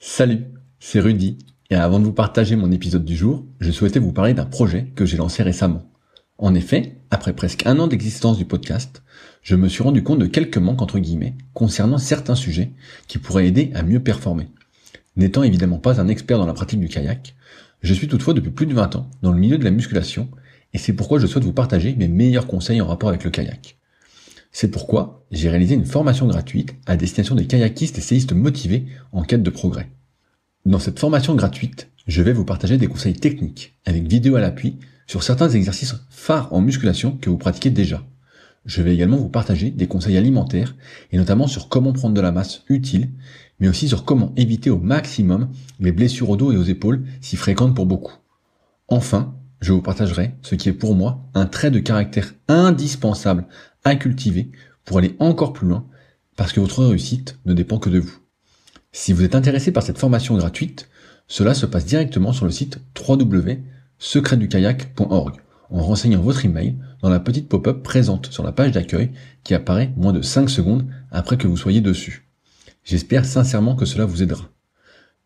Salut, c'est Rudy, et avant de vous partager mon épisode du jour, je souhaitais vous parler d'un projet que j'ai lancé récemment. En effet, après presque un an d'existence du podcast, je me suis rendu compte de quelques manques entre guillemets concernant certains sujets qui pourraient aider à mieux performer. N'étant évidemment pas un expert dans la pratique du kayak, je suis toutefois depuis plus de 20 ans dans le milieu de la musculation, et c'est pourquoi je souhaite vous partager mes meilleurs conseils en rapport avec le kayak. C'est pourquoi j'ai réalisé une formation gratuite à destination des kayakistes et séistes motivés en quête de progrès. Dans cette formation gratuite, je vais vous partager des conseils techniques, avec vidéo à l'appui, sur certains exercices phares en musculation que vous pratiquez déjà. Je vais également vous partager des conseils alimentaires, et notamment sur comment prendre de la masse utile, mais aussi sur comment éviter au maximum les blessures au dos et aux épaules si fréquentes pour beaucoup. Enfin, je vous partagerai ce qui est pour moi un trait de caractère indispensable à cultiver pour aller encore plus loin, parce que votre réussite ne dépend que de vous. Si vous êtes intéressé par cette formation gratuite, cela se passe directement sur le site www.secretdukayak.org en renseignant votre email dans la petite pop-up présente sur la page d'accueil qui apparaît moins de 5 secondes après que vous soyez dessus. J'espère sincèrement que cela vous aidera.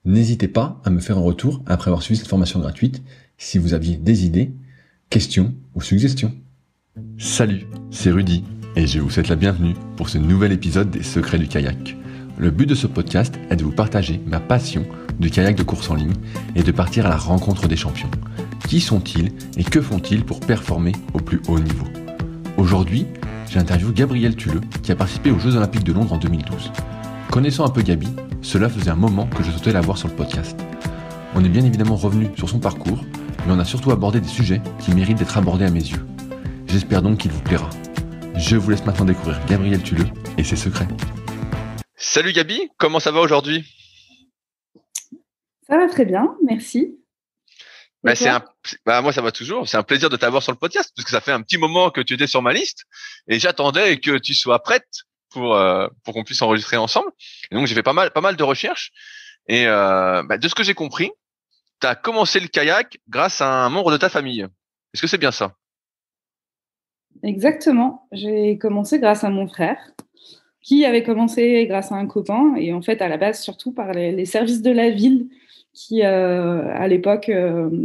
N'hésitez pas à me faire un retour après avoir suivi cette formation gratuite si vous aviez des idées, questions ou suggestions. Salut, c'est Rudy et je vous souhaite la bienvenue pour ce nouvel épisode des Secrets du kayak. Le but de ce podcast est de vous partager ma passion du kayak de course en ligne et de partir à la rencontre des champions. Qui sont-ils et que font-ils pour performer au plus haut niveau ? Aujourd'hui, j'interviewe Gabriel Tulleux qui a participé aux Jeux Olympiques de Londres en 2012. Connaissant un peu Gabi, cela faisait un moment que je souhaitais la voir sur le podcast. On est bien évidemment revenu sur son parcours, mais on a surtout abordé des sujets qui méritent d'être abordés à mes yeux. J'espère donc qu'il vous plaira. Je vous laisse maintenant découvrir Gabriel Tulleux et ses secrets. Salut Gabi, comment ça va aujourd'hui ? Ça va très bien, merci. Moi ça va toujours, c'est un plaisir de t'avoir sur le podcast parce que ça fait un petit moment que tu étais sur ma liste et j'attendais que tu sois prête pour qu'on puisse enregistrer ensemble. Et donc j'ai fait pas mal de recherches et de ce que j'ai compris, tu as commencé le kayak grâce à un membre de ta famille. Est-ce que c'est bien ça ? Exactement, j'ai commencé grâce à mon frère qui avait commencé grâce à un copain et en fait à la base surtout par les services de la ville qui à l'époque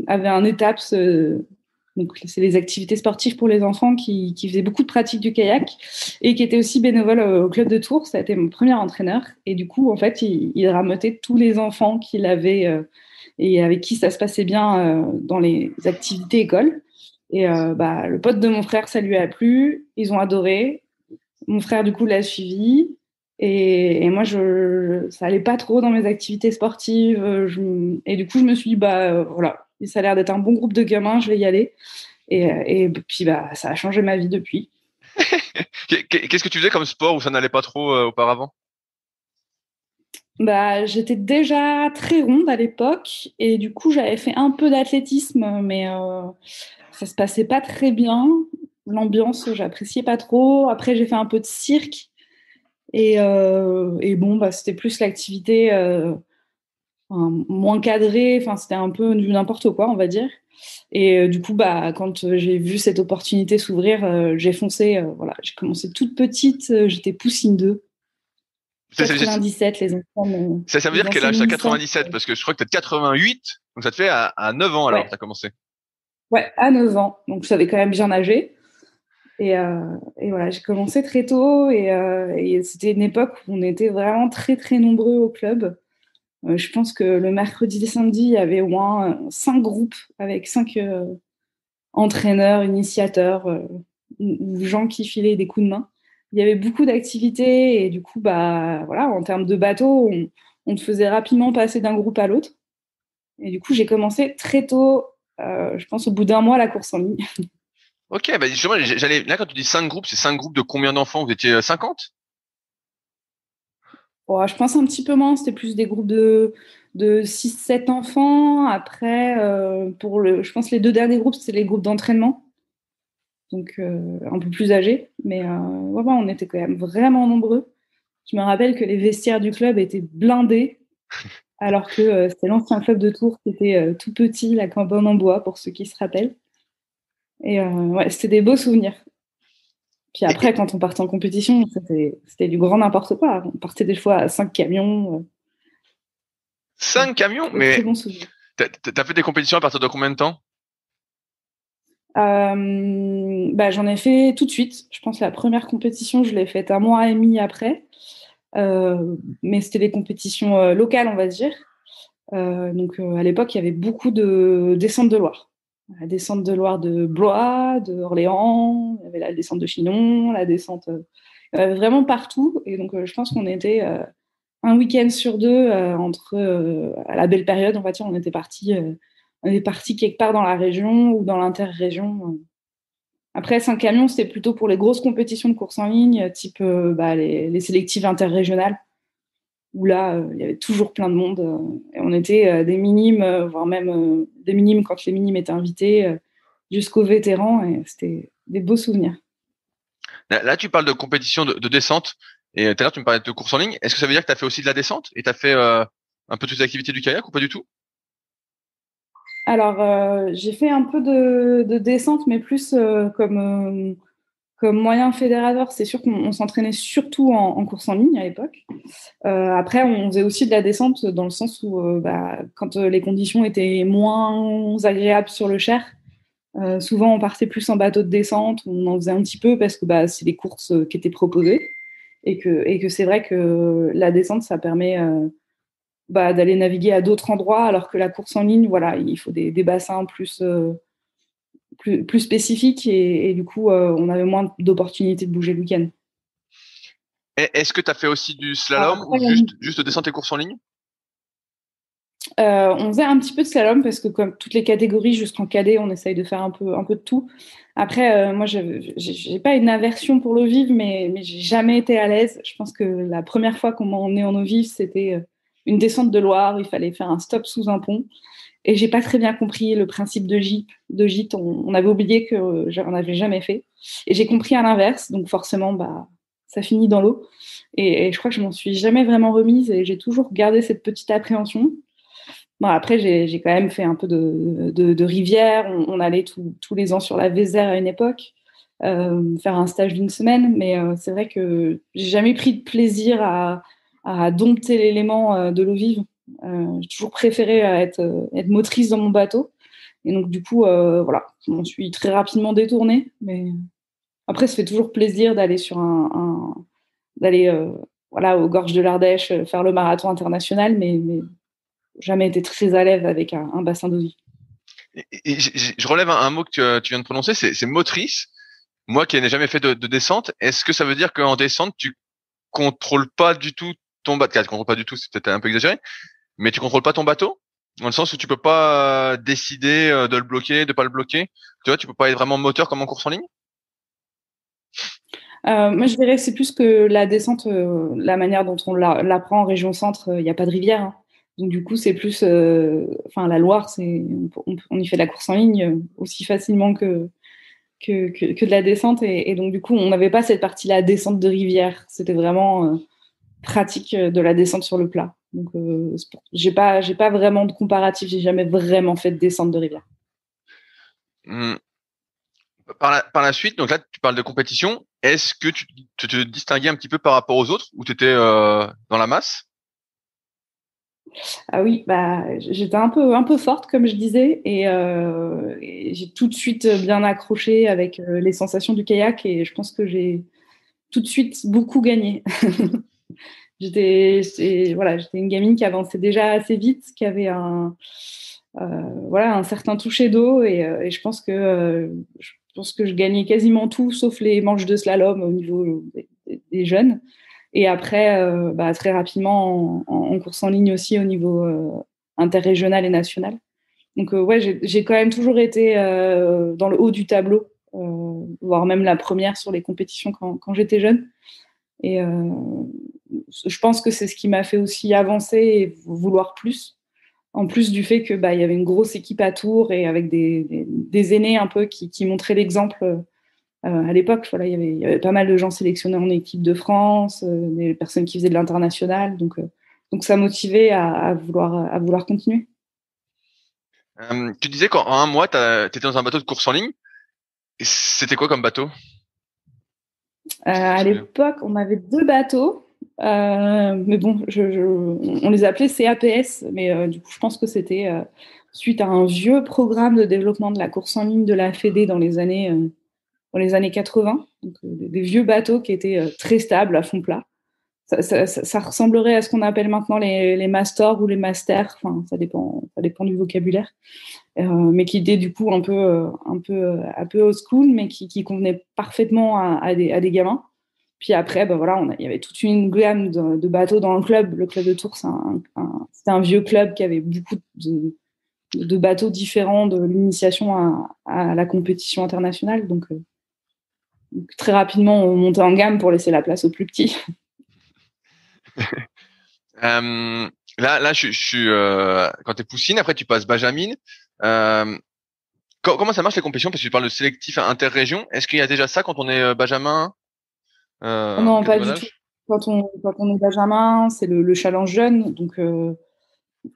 avaient un ETAPS, donc c'est les activités sportives pour les enfants qui faisaient beaucoup de pratique du kayak et qui était aussi bénévole au club de Tours. Ça a été mon premier entraîneur et du coup en fait il rameutait tous les enfants qu'il avait et avec qui ça se passait bien dans les activités écoles. Et le pote de mon frère, ça lui a plu, ils ont adoré. Mon frère, du coup, l'a suivi. Et moi, ça allait pas trop dans mes activités sportives. Et du coup, je me suis dit, voilà, ça a l'air d'être un bon groupe de gamins, je vais y aller. Et puis, ça a changé ma vie depuis. Qu'est-ce que tu faisais comme sport où ça n'allait pas trop auparavant ? J'étais déjà très ronde à l'époque. Et du coup, j'avais fait un peu d'athlétisme, mais ça se passait pas très bien. L'ambiance, j'appréciais pas trop. Après, j'ai fait un peu de cirque. Et c'était plus l'activité moins cadrée. Enfin, c'était un peu du n'importe quoi, on va dire. Et du coup, quand j'ai vu cette opportunité s'ouvrir, j'ai foncé. Voilà, j'ai commencé toute petite. J'étais poussine 2. 97, les enfants. Ça veut dire quel âge ? Ça, 97, parce que je crois que t'es de 88, donc ça te fait à 9 ans alors, ouais. T'as commencé. Ouais, à 9 ans. Donc, je savais quand même bien nager. Et voilà, j'ai commencé très tôt et c'était une époque où on était vraiment très, très nombreux au club. Je pense que le mercredi et samedi, il y avait au moins 5 groupes avec 5 entraîneurs, initiateurs ou gens qui filaient des coups de main. Il y avait beaucoup d'activités et du coup, voilà, en termes de bateau, on te faisait rapidement passer d'un groupe à l'autre. Et du coup, j'ai commencé très tôt, je pense au bout d'un mois, la course en ligne. Ok, justement, là, quand tu dis 5 groupes, c'est 5 groupes de combien d'enfants ? Vous étiez 50 ? Je pense un petit peu moins, c'était plus des groupes de 6-7 enfants. Après, je pense les 2 derniers groupes, c'était les groupes d'entraînement, donc un peu plus âgés. Mais on était quand même vraiment nombreux. Je me rappelle que les vestiaires du club étaient blindés, alors que c'était l'ancien club de Tours qui était tout petit, la campagne en bois, pour ceux qui se rappellent. Et c'était des beaux souvenirs. Puis après, quand on partait en compétition, c'était du grand n'importe quoi. On partait des fois à 5 camions. 5 camions? Très, Mais très bon souvenir. t'as fait des compétitions à partir de combien de temps? J'en ai fait tout de suite. Je pense que la première compétition, je l'ai faite un mois et demi après. Mais c'était des compétitions locales, on va dire. À l'époque, il y avait beaucoup de descentes de Loire. La descente de Loire de Blois, de Orléans, il y avait la descente de Chinon, la descente vraiment partout. Et donc, je pense qu'on était un week-end sur deux à la belle période, on va dire, on était parti quelque part dans la région ou dans l'interrégion. Après, 5 camions, c'était plutôt pour les grosses compétitions de course en ligne, type les sélectives interrégionales, où là, il y avait toujours plein de monde. Et on était des minimes, voire même des minimes quand les minimes étaient invités, jusqu'aux vétérans. Et c'était des beaux souvenirs. Là, tu parles de compétition de descente. Et tout à l'heure, tu me parlais de course en ligne. Est-ce que ça veut dire que tu as fait aussi de la descente et tu as fait un peu toutes les activités du kayak ou pas du tout? Alors, j'ai fait un peu de descente, mais plus comme moyen fédérateur. C'est sûr qu'on s'entraînait surtout en course en ligne à l'époque. Après, on faisait aussi de la descente dans le sens où, quand les conditions étaient moins agréables sur le Cher, souvent on partait plus en bateau de descente. On en faisait un petit peu parce que c'est des courses qui étaient proposées et que c'est vrai que la descente, ça permet d'aller naviguer à d'autres endroits, alors que la course en ligne, voilà, il faut des bassins plus spécifiques et du coup, on avait moins d'opportunités de bouger le week-end. Est-ce que tu as fait aussi du slalom ou Après, juste descente et course en ligne? on faisait un petit peu de slalom parce que comme toutes les catégories jusqu'en cadet, on essaye de faire un peu de tout. Après, moi, j'ai pas une aversion pour l'eau vive, mais j'ai jamais été à l'aise. Je pense que la première fois qu'on m'a emmené en eau vive, c'était une descente de Loire. Il fallait faire un stop sous un pont. Et j'ai pas très bien compris le principe de gîte. On avait oublié que j'en avais jamais fait. Et j'ai compris à l'inverse. Donc forcément, ça finit dans l'eau. Et je crois que je m'en suis jamais vraiment remise et j'ai toujours gardé cette petite appréhension. Bon, après, j'ai quand même fait un peu de rivière. On allait tous les ans sur la Vézère à une époque, faire un stage d'une semaine. Mais c'est vrai que j'ai jamais pris de plaisir à dompter l'élément de l'eau vive. J'ai toujours préféré être motrice dans mon bateau. Et donc, du coup, voilà, je m'en suis très rapidement détournée. Mais après, ça fait toujours plaisir d'aller d'aller voilà, aux gorges de l'Ardèche, faire le marathon international. Mais jamais été très à l'aise avec un bassin d'eau vive. Je relève un mot que tu viens de prononcer, c'est motrice. Moi qui n'ai jamais fait de descente, est-ce que ça veut dire qu'en descente, tu contrôles pas du tout ton bateau? Tu contrôles pas du tout, c'est peut-être un peu exagéré, mais tu contrôles pas ton bateau? Dans le sens où tu peux pas décider de le bloquer, de pas le bloquer. Tu vois, tu peux pas être vraiment moteur comme en course en ligne? Moi, je dirais que c'est plus que la descente, la manière dont on l'apprend en région centre, il n'y a pas de rivière. Hein. Donc, du coup, c'est plus. La Loire, on y fait de la course en ligne aussi facilement que de la descente. Et donc, du coup, on n'avait pas cette partie-là, descente de rivière. C'était vraiment pratique de la descente sur le plat. Donc, j'ai pas vraiment de comparatif. J'ai jamais vraiment fait de descente de rivière. Hmm. Par la suite, donc là, tu parles de compétition. Est-ce que tu te distinguais un petit peu par rapport aux autres ou tu étais dans la masse? Ah oui, j'étais un peu forte, comme je disais, et j'ai tout de suite bien accroché avec les sensations du kayak, et je pense que j'ai tout de suite beaucoup gagné. J'étais une gamine qui avançait déjà assez vite, qui avait un certain toucher d'eau, et je pense que je gagnais quasiment tout, sauf les manches de slalom au niveau des jeunes. Et après, très rapidement, en course en ligne aussi au niveau interrégional et national. Donc, ouais, j'ai quand même toujours été dans le haut du tableau, voire même la première sur les compétitions quand j'étais jeune. Et je pense que c'est ce qui m'a fait aussi avancer et vouloir plus. En plus du fait que il y avait une grosse équipe à Tours et avec des aînés un peu qui montraient l'exemple. À l'époque, voilà, il y avait pas mal de gens sélectionnés en équipe de France, des personnes qui faisaient de l'international, donc ça motivait à vouloir continuer. Tu disais qu'en un mois, t'étais dans un bateau de course en ligne. Et c'était quoi comme bateau? Tu te À souviens? l'époque, on avait deux bateaux. Mais bon, on les appelait CAPS, mais du coup, je pense que c'était suite à un vieux programme de développement de la course en ligne de la Fédé dans les années 80. Donc, des vieux bateaux qui étaient très stables à fond plat. Ça ressemblerait à ce qu'on appelle maintenant les masters ou les masters. Enfin, ça dépend du vocabulaire. Mais qui était du coup un peu old school, mais qui convenait parfaitement à des gamins. Puis après, ben voilà, il y avait toute une gamme de bateaux dans le club. Le club de Tours, c'était un vieux club qui avait beaucoup de bateaux différents de l'initiation à la compétition internationale. Donc, très rapidement, on montait en gamme pour laisser la place aux plus petits. Là, je suis quand t'es poussine, après tu passes Benjamin. Euh, comment ça marche les compétitions? Parce que tu parles de sélectif interrégion. Est-ce qu'il y a déjà ça quand on est Benjamin? Non, pas du tout. Âge? Quand on est Benjamin, c'est le challenge jeune. Donc,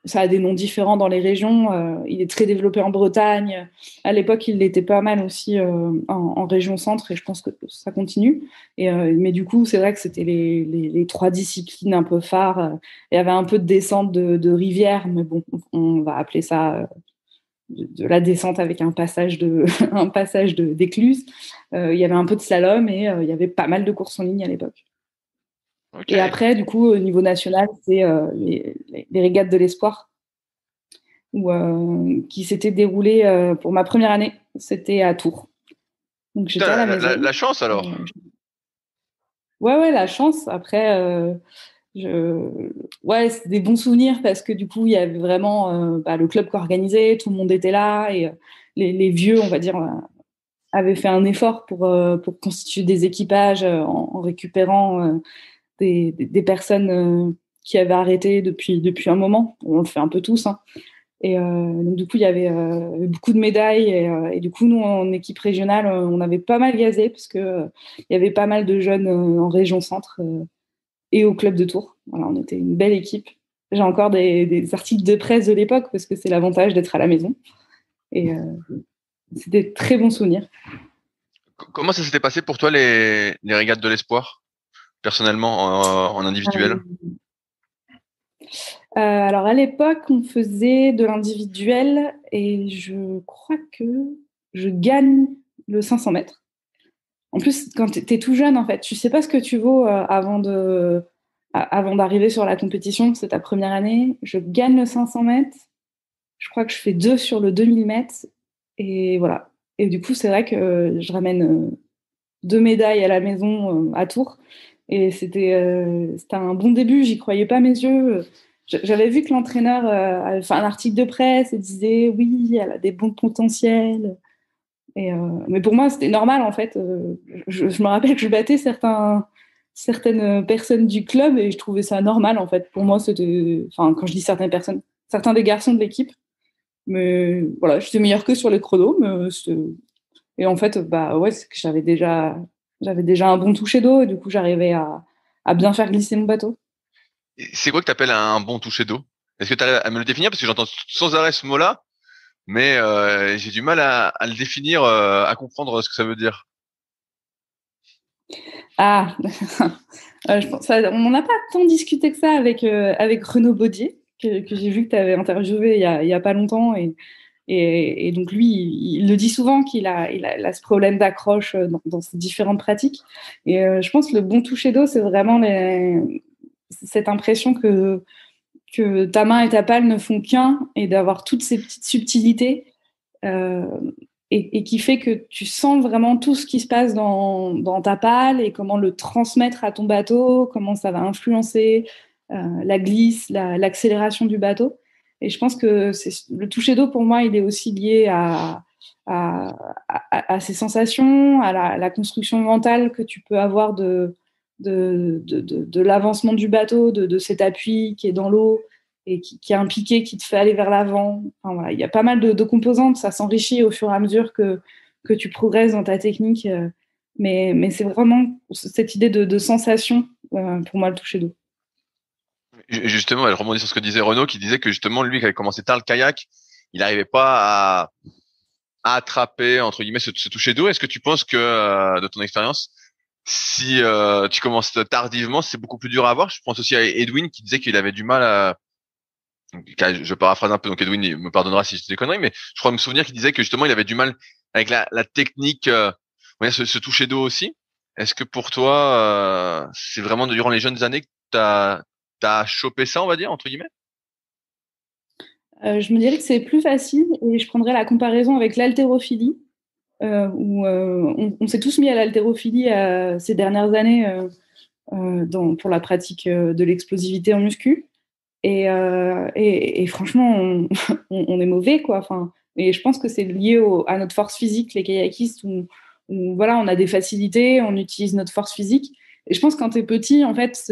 ça a des noms différents dans les régions. Il est très développé en Bretagne. À l'époque, il l'était pas mal aussi en région centre, et je pense que ça continue. Mais du coup, c'est vrai que c'était les trois disciplines un peu phares. Il y avait un peu de descente de rivière, mais bon, on va appeler ça de la descente avec un passage d'écluse. Il y avait un peu de slalom et il y avait pas mal de courses en ligne à l'époque. Okay. Et après, du coup, au niveau national, c'est les régates de l'espoir, qui s'étaient déroulées pour ma première année. C'était à Tours. Donc j'étais à la maison. La chance alors. Ouais, la chance. Après, ouais, c'est des bons souvenirs parce que du coup, il y avait vraiment le club qui organisait, tout le monde était là et les vieux, on va dire, avaient fait un effort pour constituer des équipages en récupérant des personnes qui avaient arrêté depuis un moment. On le fait un peu tous, hein. Et donc, du coup, il y avait beaucoup de médailles. Et du coup, nous, en équipe régionale, on avait pas mal gazé parce que il y avait pas mal de jeunes en région centre et au club de Tours. Voilà, on était une belle équipe. J'ai encore des articles de presse de l'époque parce que c'est l'avantage d'être à la maison. Et c'était des très bons souvenirs. Comment ça s'était passé pour toi les régates de l'espoir, personnellement, en individuel? Alors à l'époque, on faisait de l'individuel et je crois que je gagne le 500 mètres. En plus, quand tu es tout jeune, en fait, tu sais pas ce que tu vaux avant d'arriver sur la compétition. C'est ta première année. Je gagne le 500 mètres. Je crois que je fais 2 sur le 2000 mètres. Et voilà. Et du coup, c'est vrai que je ramène 2 médailles à la maison à Tours. Et c'était un bon début. J'y croyais pas mes yeux. J'avais vu que l'entraîneur avait fait un article de presse et disait oui, elle a des bons potentiels. Mais pour moi, c'était normal en fait. Je me rappelle que je battais certaines personnes du club et je trouvais ça normal en fait. Pour moi, c'était, enfin, quand je dis certaines personnes, certains des garçons de l'équipe. Mais voilà, j'étais meilleure que sur les chronos. Et en fait, bah ouais, c'est que j'avais déjà un bon toucher d'eau et du coup, j'arrivais à bien faire glisser mon bateau. C'est quoi que tu appelles un bon toucher d'eau? Est-ce que tu arrives à me le définir? Parce que j'entends sans arrêt ce mot-là, mais j'ai du mal à le définir, à comprendre ce que ça veut dire. Ah, on n'en a pas tant discuté que ça avec Renaud Baudier, que j'ai vu que tu avais interviewé il y a pas longtemps. Et donc, lui, il le dit souvent qu'il a ce problème d'accroche dans ses différentes pratiques. Et je pense que le bon toucher d'eau, c'est vraiment cette impression que ta main et ta pale ne font qu'un et d'avoir toutes ces petites subtilités. Euh, et qui fait que tu sens vraiment tout ce qui se passe dans ta pale et comment le transmettre à ton bateau, comment ça va influencer la glisse, l'accélération du bateau. Et je pense que le toucher d'eau, pour moi, il est aussi lié à ces sensations, à la construction mentale que tu peux avoir de l'avancement du bateau, de cet appui qui est dans l'eau et qui a un piqué qui te fait aller vers l'avant. Enfin, voilà, il y a pas mal de composantes, ça s'enrichit au fur et à mesure que tu progresses dans ta technique. Mais c'est vraiment cette idée de sensation, pour moi, le toucher d'eau. Justement, elle rebondit sur ce que disait Renaud, qui disait que justement, lui, qui avait commencé tard le kayak, il n'arrivait pas à attraper, entre guillemets, ce toucher d'eau. Est-ce que tu penses que, de ton expérience, si tu commences tardivement, c'est beaucoup plus dur à avoir. Je pense aussi à Edwin qui disait qu'il avait du mal à... Je paraphrase un peu, donc Edwin il me pardonnera si je dis des conneries, mais je crois me souvenir qu'il disait que justement il avait du mal avec la technique, on va dire ce toucher d'eau aussi. Est-ce que pour toi, c'est vraiment durant les jeunes années que t'as chopé ça, on va dire, entre guillemets? Je me dirais que c'est plus facile et je prendrais la comparaison avec l'haltérophilie, où on s'est tous mis à l'haltérophilie ces dernières années pour la pratique de l'explosivité en muscu. Et franchement, on est mauvais, quoi. Enfin, et je pense que c'est lié à notre force physique, les kayakistes, où voilà, on a des facilités, on utilise notre force physique. Et je pense que quand tu es petit, en fait,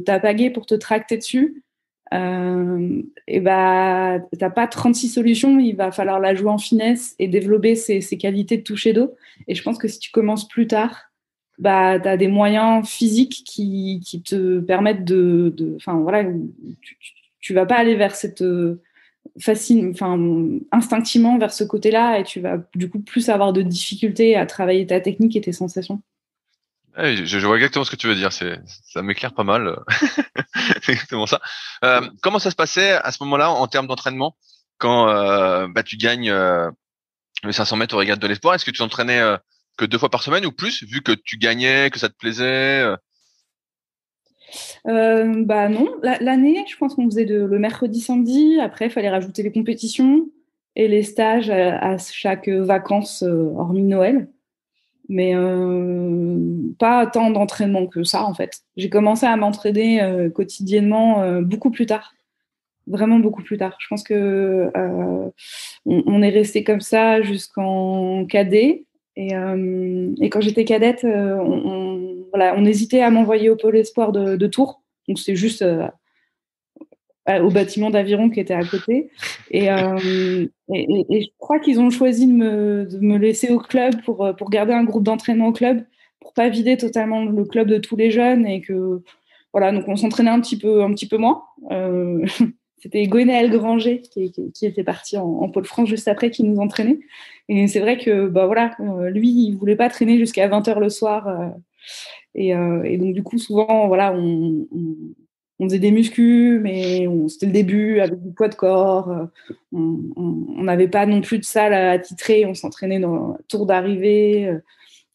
ta pagaie pour te tracter dessus, et bah, t'as pas 36 solutions, il va falloir la jouer en finesse et développer ses qualités de toucher d'eau. Et je pense que si tu commences plus tard, bah, tu as des moyens physiques qui te permettent enfin, voilà, tu vas pas aller vers cette instinctivement vers ce côté-là et tu vas du coup plus avoir de difficultés à travailler ta technique et tes sensations. Ouais, je vois exactement ce que tu veux dire. Ça m'éclaire pas mal. C'est exactement ça. Comment ça se passait à ce moment-là en termes d'entraînement quand tu gagnes le 500 mètres au Régates de l'Espoir? Est-ce que tu t'entraînais que 2 fois par semaine ou plus, vu que tu gagnais, que ça te plaisait? Bah non, l'année, je pense qu'on faisait le mercredi, samedi. Après, il fallait rajouter les compétitions et les stages à chaque vacances, hormis Noël. Mais pas tant d'entraînement que ça, en fait. J'ai commencé à m'entraîner quotidiennement beaucoup plus tard. Vraiment beaucoup plus tard. Je pense que on est resté comme ça jusqu'en cadet. Et quand j'étais cadette, voilà, on hésitait à m'envoyer au pôle espoir de Tours. Donc c'est juste au bâtiment d'aviron qui était à côté. Et je crois qu'ils ont choisi de me laisser au club pour garder un groupe d'entraînement au club, pour pas vider totalement le club de tous les jeunes et que voilà, donc on s'entraînait un petit peu moins. C'était Gwenaël Granger qui était parti en pôle France juste après, qui nous entraînait. Et c'est vrai que bah voilà, lui, il voulait pas traîner jusqu'à 20h le soir. Et donc du coup, souvent, voilà, on faisait des muscles, mais c'était le début avec du poids de corps. On n'avait pas non plus de salle à titrer. On s'entraînait dans le tour d'arrivée.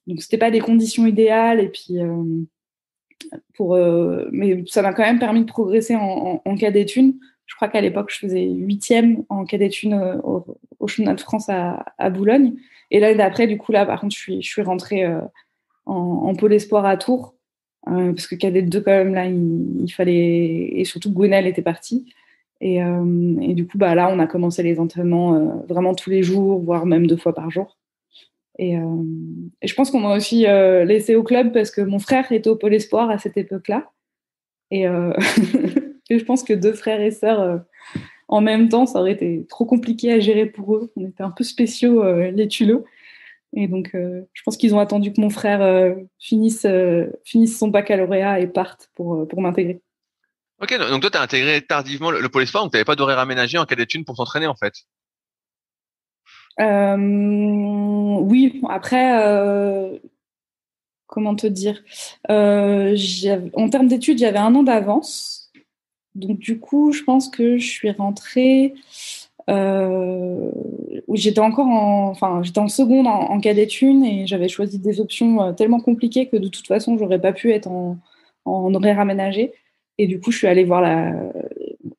Donc c'était pas des conditions idéales. Et puis mais ça m'a quand même permis de progresser en cadet 1. Je crois qu'à l'époque, je faisais 8e en cadet 1 au championnat de France à Boulogne. Et l'année d'après, du coup, là, par contre, je suis rentrée en pôle espoir à Tours. Parce que cadet 2, quand même, là, il fallait... Et surtout, Gwenaël était parti. Et du coup, bah, là, on a commencé les entraînements vraiment tous les jours, voire même 2 fois par jour. Et je pense qu'on m'a aussi laissé au club parce que mon frère était au pôle espoir à cette époque-là. Et je pense que 2 frères et sœurs en même temps, ça aurait été trop compliqué à gérer pour eux. On était un peu spéciaux, les tulos. Et donc, je pense qu'ils ont attendu que mon frère finisse son baccalauréat et parte pour m'intégrer. Ok, donc toi, t'as intégré tardivement le pôle espoir, donc t'avais pas d'horaire aménagé en cadet 1 pour t'entraîner, en fait. Oui, après, comment te dire, en termes d'études, j'avais 1 an d'avance. Donc, du coup, je pense que je suis rentrée. J'étais en seconde en cadet 1 et j'avais choisi des options tellement compliquées que de toute façon, j'aurais pas pu être en horaire aménagé. Et du coup, je suis allée voir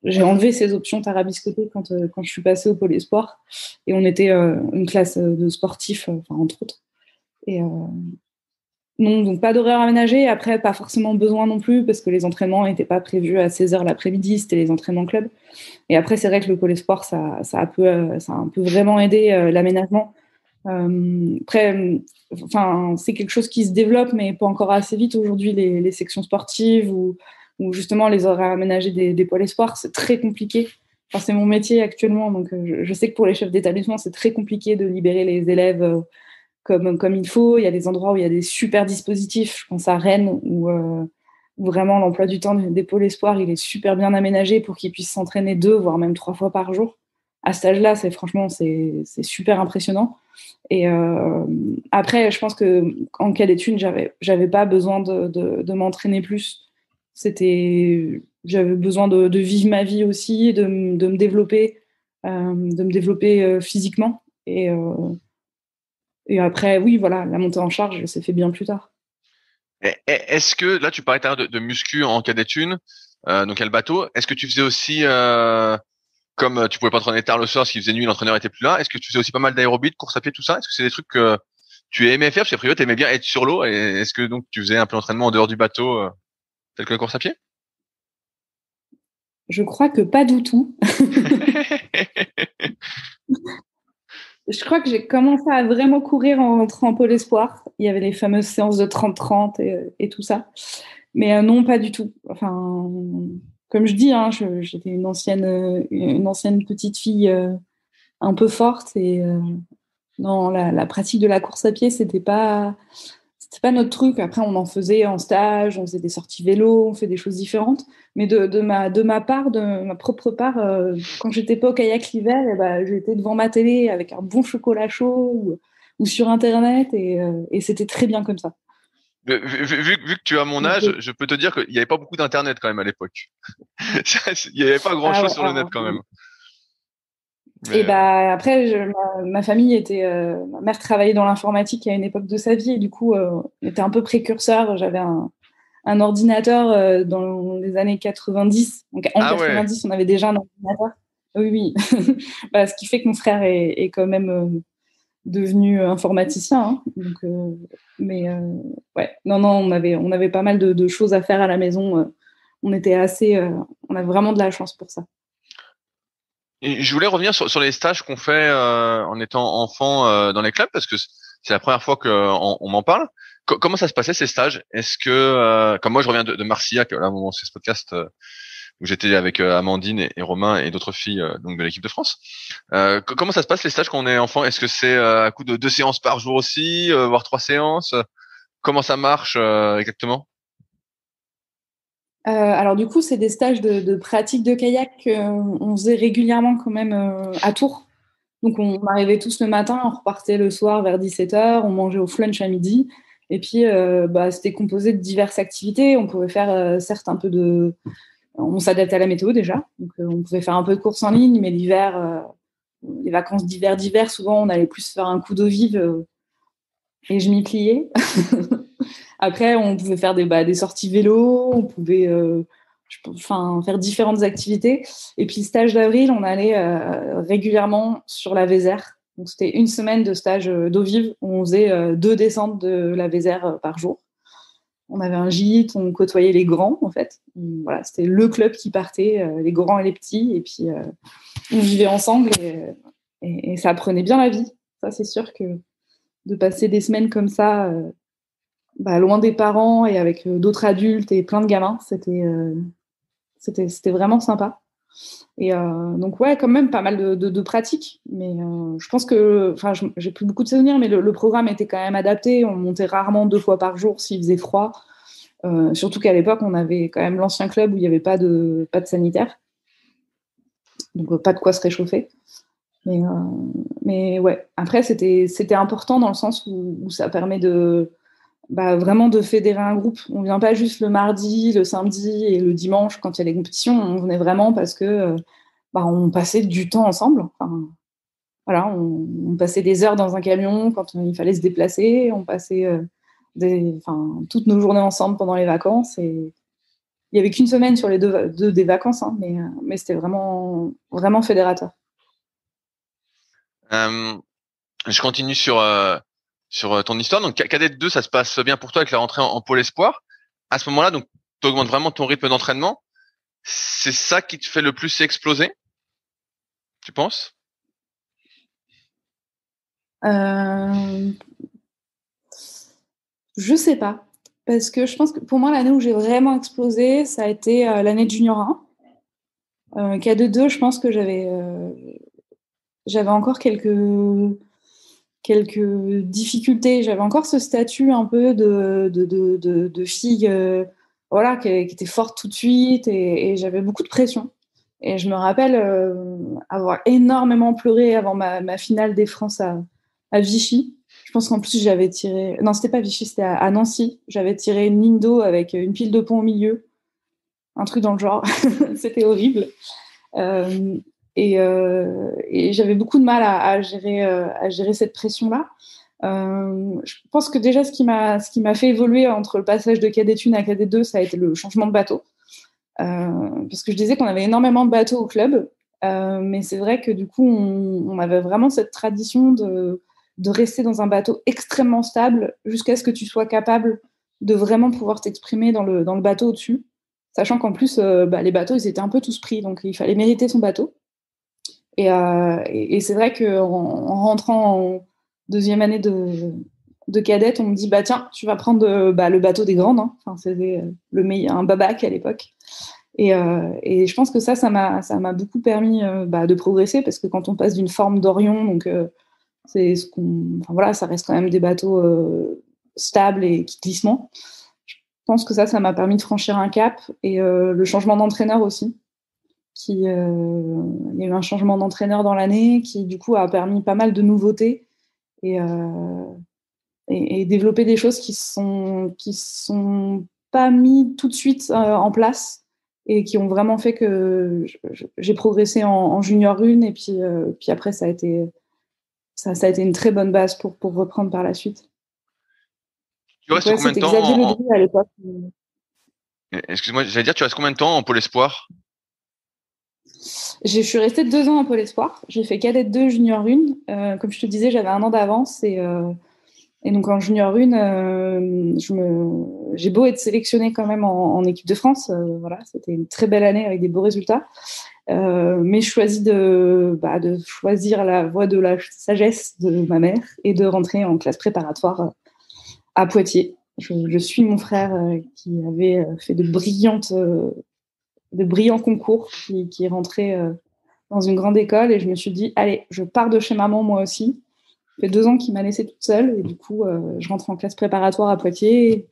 j'ai enlevé ces options tarabiscotées quand je suis passée au pôle espoir. Et on était une classe de sportifs, entre autres. Et non, donc pas d'horaire aménagé. Après, pas forcément besoin non plus parce que les entraînements n'étaient pas prévus à 16h l'après-midi, c'était les entraînements club. Et après, c'est vrai que le pôle espoir, ça a un peu vraiment aidé l'aménagement. Après, c'est quelque chose qui se développe, mais pas encore assez vite aujourd'hui, les sections sportives ou justement les horaires aménagés des pôles espoirs, c'est très compliqué. Enfin, c'est mon métier actuellement, donc je sais que pour les chefs d'établissement, c'est très compliqué de libérer les élèves comme il faut. Il y a des endroits où il y a des super dispositifs. Je pense à Rennes où vraiment l'emploi du temps des pôles espoirs, il est super bien aménagé pour qu'ils puissent s'entraîner 2, voire même 3 fois par jour. à cet âge-là, c'est super impressionnant. Et après, je pense que en cadet 1, j'avais pas besoin de m'entraîner plus. J'avais besoin de vivre ma vie aussi, de me développer, physiquement. Et après, oui, voilà, la montée en charge, s'est fait bien plus tard. Est-ce que, là, tu parlais tout à l'heure de muscu en cadet 1, donc il y a le bateau. Est-ce que tu faisais aussi, comme tu pouvais pas t'entraîner tard le soir, parce qu'il faisait nuit, l'entraîneur était plus là, est-ce que tu faisais aussi pas mal d'aérobie, de course à pied, tout ça? Est-ce que c'est des trucs que tu aimais faire? Parce qu'à priori, tu aimais bien être sur l'eau. Et est-ce que donc tu faisais un peu d'entraînement en dehors du bateau, tel que la course à pied? Je crois que pas du tout. Je crois que j'ai commencé à vraiment courir en rentrant en Pôle Espoir. Il y avait les fameuses séances de 30-30 et tout ça. Mais non, pas du tout. Enfin, comme je dis, hein, j'étais une ancienne petite fille un peu forte. Et non, la pratique de la course à pied, c'était pas notre truc. Après, on en faisait en stage, on faisait des sorties vélo, on fait des choses différentes. Mais de ma part, de ma propre part, quand j'étais pas au kayak l'hiver, j'étais devant ma télé avec un bon chocolat chaud ou sur Internet et c'était très bien comme ça. Vu que tu as mon âge, je peux te dire qu'il n'y avait pas beaucoup d'internet quand même à l'époque. Il n'y avait pas grand-chose sur le net quand même. Et après, ma famille ma mère travaillait dans l'informatique à une époque de sa vie et du coup, on était un peu précurseur. J'avais un ordinateur dans les années 90. Donc en 90, on avait déjà un ordinateur. Oui. Ce qui fait que mon frère est quand même devenu informaticien. Hein. Donc, ouais, non, on avait pas mal de choses à faire à la maison. On a vraiment de la chance pour ça. Et je voulais revenir sur les stages qu'on fait en étant enfant dans les clubs parce que c'est la première fois qu'on m'en parle. Comment ça se passait ces stages? Est-ce que, comme moi je reviens de Marcillac, là, on fait ce podcast où j'étais avec Amandine et Romain et d'autres filles donc de l'équipe de France. Comment ça se passe les stages quand on est enfant? Est-ce que c'est à coup de 2 séances par jour aussi, voire 3 séances? Comment ça marche exactement? Alors du coup, c'est des stages de pratique de kayak qu'on faisait régulièrement quand même à Tours. Donc on arrivait tous le matin, on repartait le soir vers 17h, on mangeait au flunch à midi. Et puis c'était composé de diverses activités. On pouvait faire certes un peu on s'adapte à la météo déjà. Donc on pouvait faire un peu de course en ligne, mais l'hiver, les vacances d'hiver, souvent on allait plus faire un coup d'eau vive et je m'y pliais. Après, on pouvait faire des sorties vélo, on pouvait faire différentes activités. Et puis, stage d'avril, on allait régulièrement sur la Vézère. Donc, c'était une semaine de stage d'eau vive où on faisait 2 descentes de la Vézère par jour. On avait un gîte, on côtoyait les grands, en fait. Voilà, c'était le club qui partait, les grands et les petits. Et puis, on vivait ensemble et ça prenait bien la vie. Ça, c'est sûr que de passer des semaines comme ça... loin des parents et avec d'autres adultes et plein de gamins, c'était vraiment sympa. Et donc ouais, quand même pas mal de pratiques, mais je pense que, j'ai plus beaucoup de souvenirs, mais le programme était quand même adapté. On montait rarement 2 fois par jour s'il faisait froid. Surtout qu'à l'époque, on avait quand même l'ancien club où il n'y avait pas de sanitaire, donc pas de quoi se réchauffer. Mais ouais, après c'était important dans le sens où ça permet vraiment de fédérer un groupe. On vient pas juste le mardi, le samedi et le dimanche quand il y a les compétitions. On venait vraiment parce que on passait du temps ensemble. Enfin, voilà, on passait des heures dans un camion quand il fallait se déplacer. On passait toutes nos journées ensemble pendant les vacances. Et il y avait qu'une semaine sur les deux des vacances, hein, mais c'était vraiment vraiment fédérateur. Je continue sur ton histoire. Donc, cadet 2, ça se passe bien pour toi avec la rentrée en Pôle Espoir. À ce moment-là, donc, tu augmentes vraiment ton rythme d'entraînement. C'est ça qui te fait le plus exploser, tu penses? Je sais pas. Parce que je pense que pour moi, l'année où j'ai vraiment explosé, ça a été l'année de Junior 1. Cadet 2, je pense que j'avais encore quelques difficultés. J'avais encore ce statut un peu de fille qui était forte tout de suite et j'avais beaucoup de pression. Et je me rappelle avoir énormément pleuré avant ma finale des France à Vichy. Je pense qu'en plus, j'avais tiré... Non, c'était pas Vichy, c'était à Nancy. J'avais tiré une ligne d'eau avec une pile de pont au milieu. Un truc dans le genre. C'était horrible. Et j'avais beaucoup de mal à gérer cette pression-là. Je pense que déjà, ce qui m'a fait évoluer entre le passage de cadet 1 à cadet 2, ça a été le changement de bateau. Parce que je disais qu'on avait énormément de bateaux au club, mais c'est vrai que du coup, on avait vraiment cette tradition de rester dans un bateau extrêmement stable jusqu'à ce que tu sois capable de vraiment pouvoir t'exprimer dans le bateau au-dessus. Sachant qu'en plus, les bateaux, ils étaient un peu tous pris, donc il fallait mériter son bateau. Et c'est vrai qu'en rentrant en deuxième année de cadette, on me dit, tiens, tu vas prendre le bateau des grandes. Hein. Enfin, c'était un babac à l'époque. Et je pense que ça m'a beaucoup permis de progresser, parce que quand on passe d'une forme d'Orion, donc ça reste quand même des bateaux stables et qui glissement. Je pense que ça m'a permis de franchir un cap, et le changement d'entraîneur aussi. Il y a eu un changement d'entraîneur dans l'année qui du coup a permis pas mal de nouveautés et développer des choses qui sont pas mis tout de suite en place, et qui ont vraiment fait que j'ai progressé en junior 1, et puis après ça a été une très bonne base pour reprendre par la suite. Tu restes combien de temps Xavier Ledru à l'époque. Excuse-moi, j'allais dire, tu restes combien de temps en pôle espoir? Je suis restée 2 ans en pôle espoir. J'ai fait cadet 2, junior 1. Comme je te disais, j'avais un an d'avance, et donc en junior 1, j'ai beau être sélectionnée quand même en équipe de France. Voilà, c'était une très belle année avec des beaux résultats. Mais je choisis de choisir la voie de la sagesse de ma mère et de rentrer en classe préparatoire à Poitiers. Je suis mon frère qui avait fait de brillants concours, qui est rentré dans une grande école, et je me suis dit, allez, je pars de chez maman moi aussi. Ça fait 2 ans qu'il m'a laissée toute seule, et du coup, je rentre en classe préparatoire à Poitiers,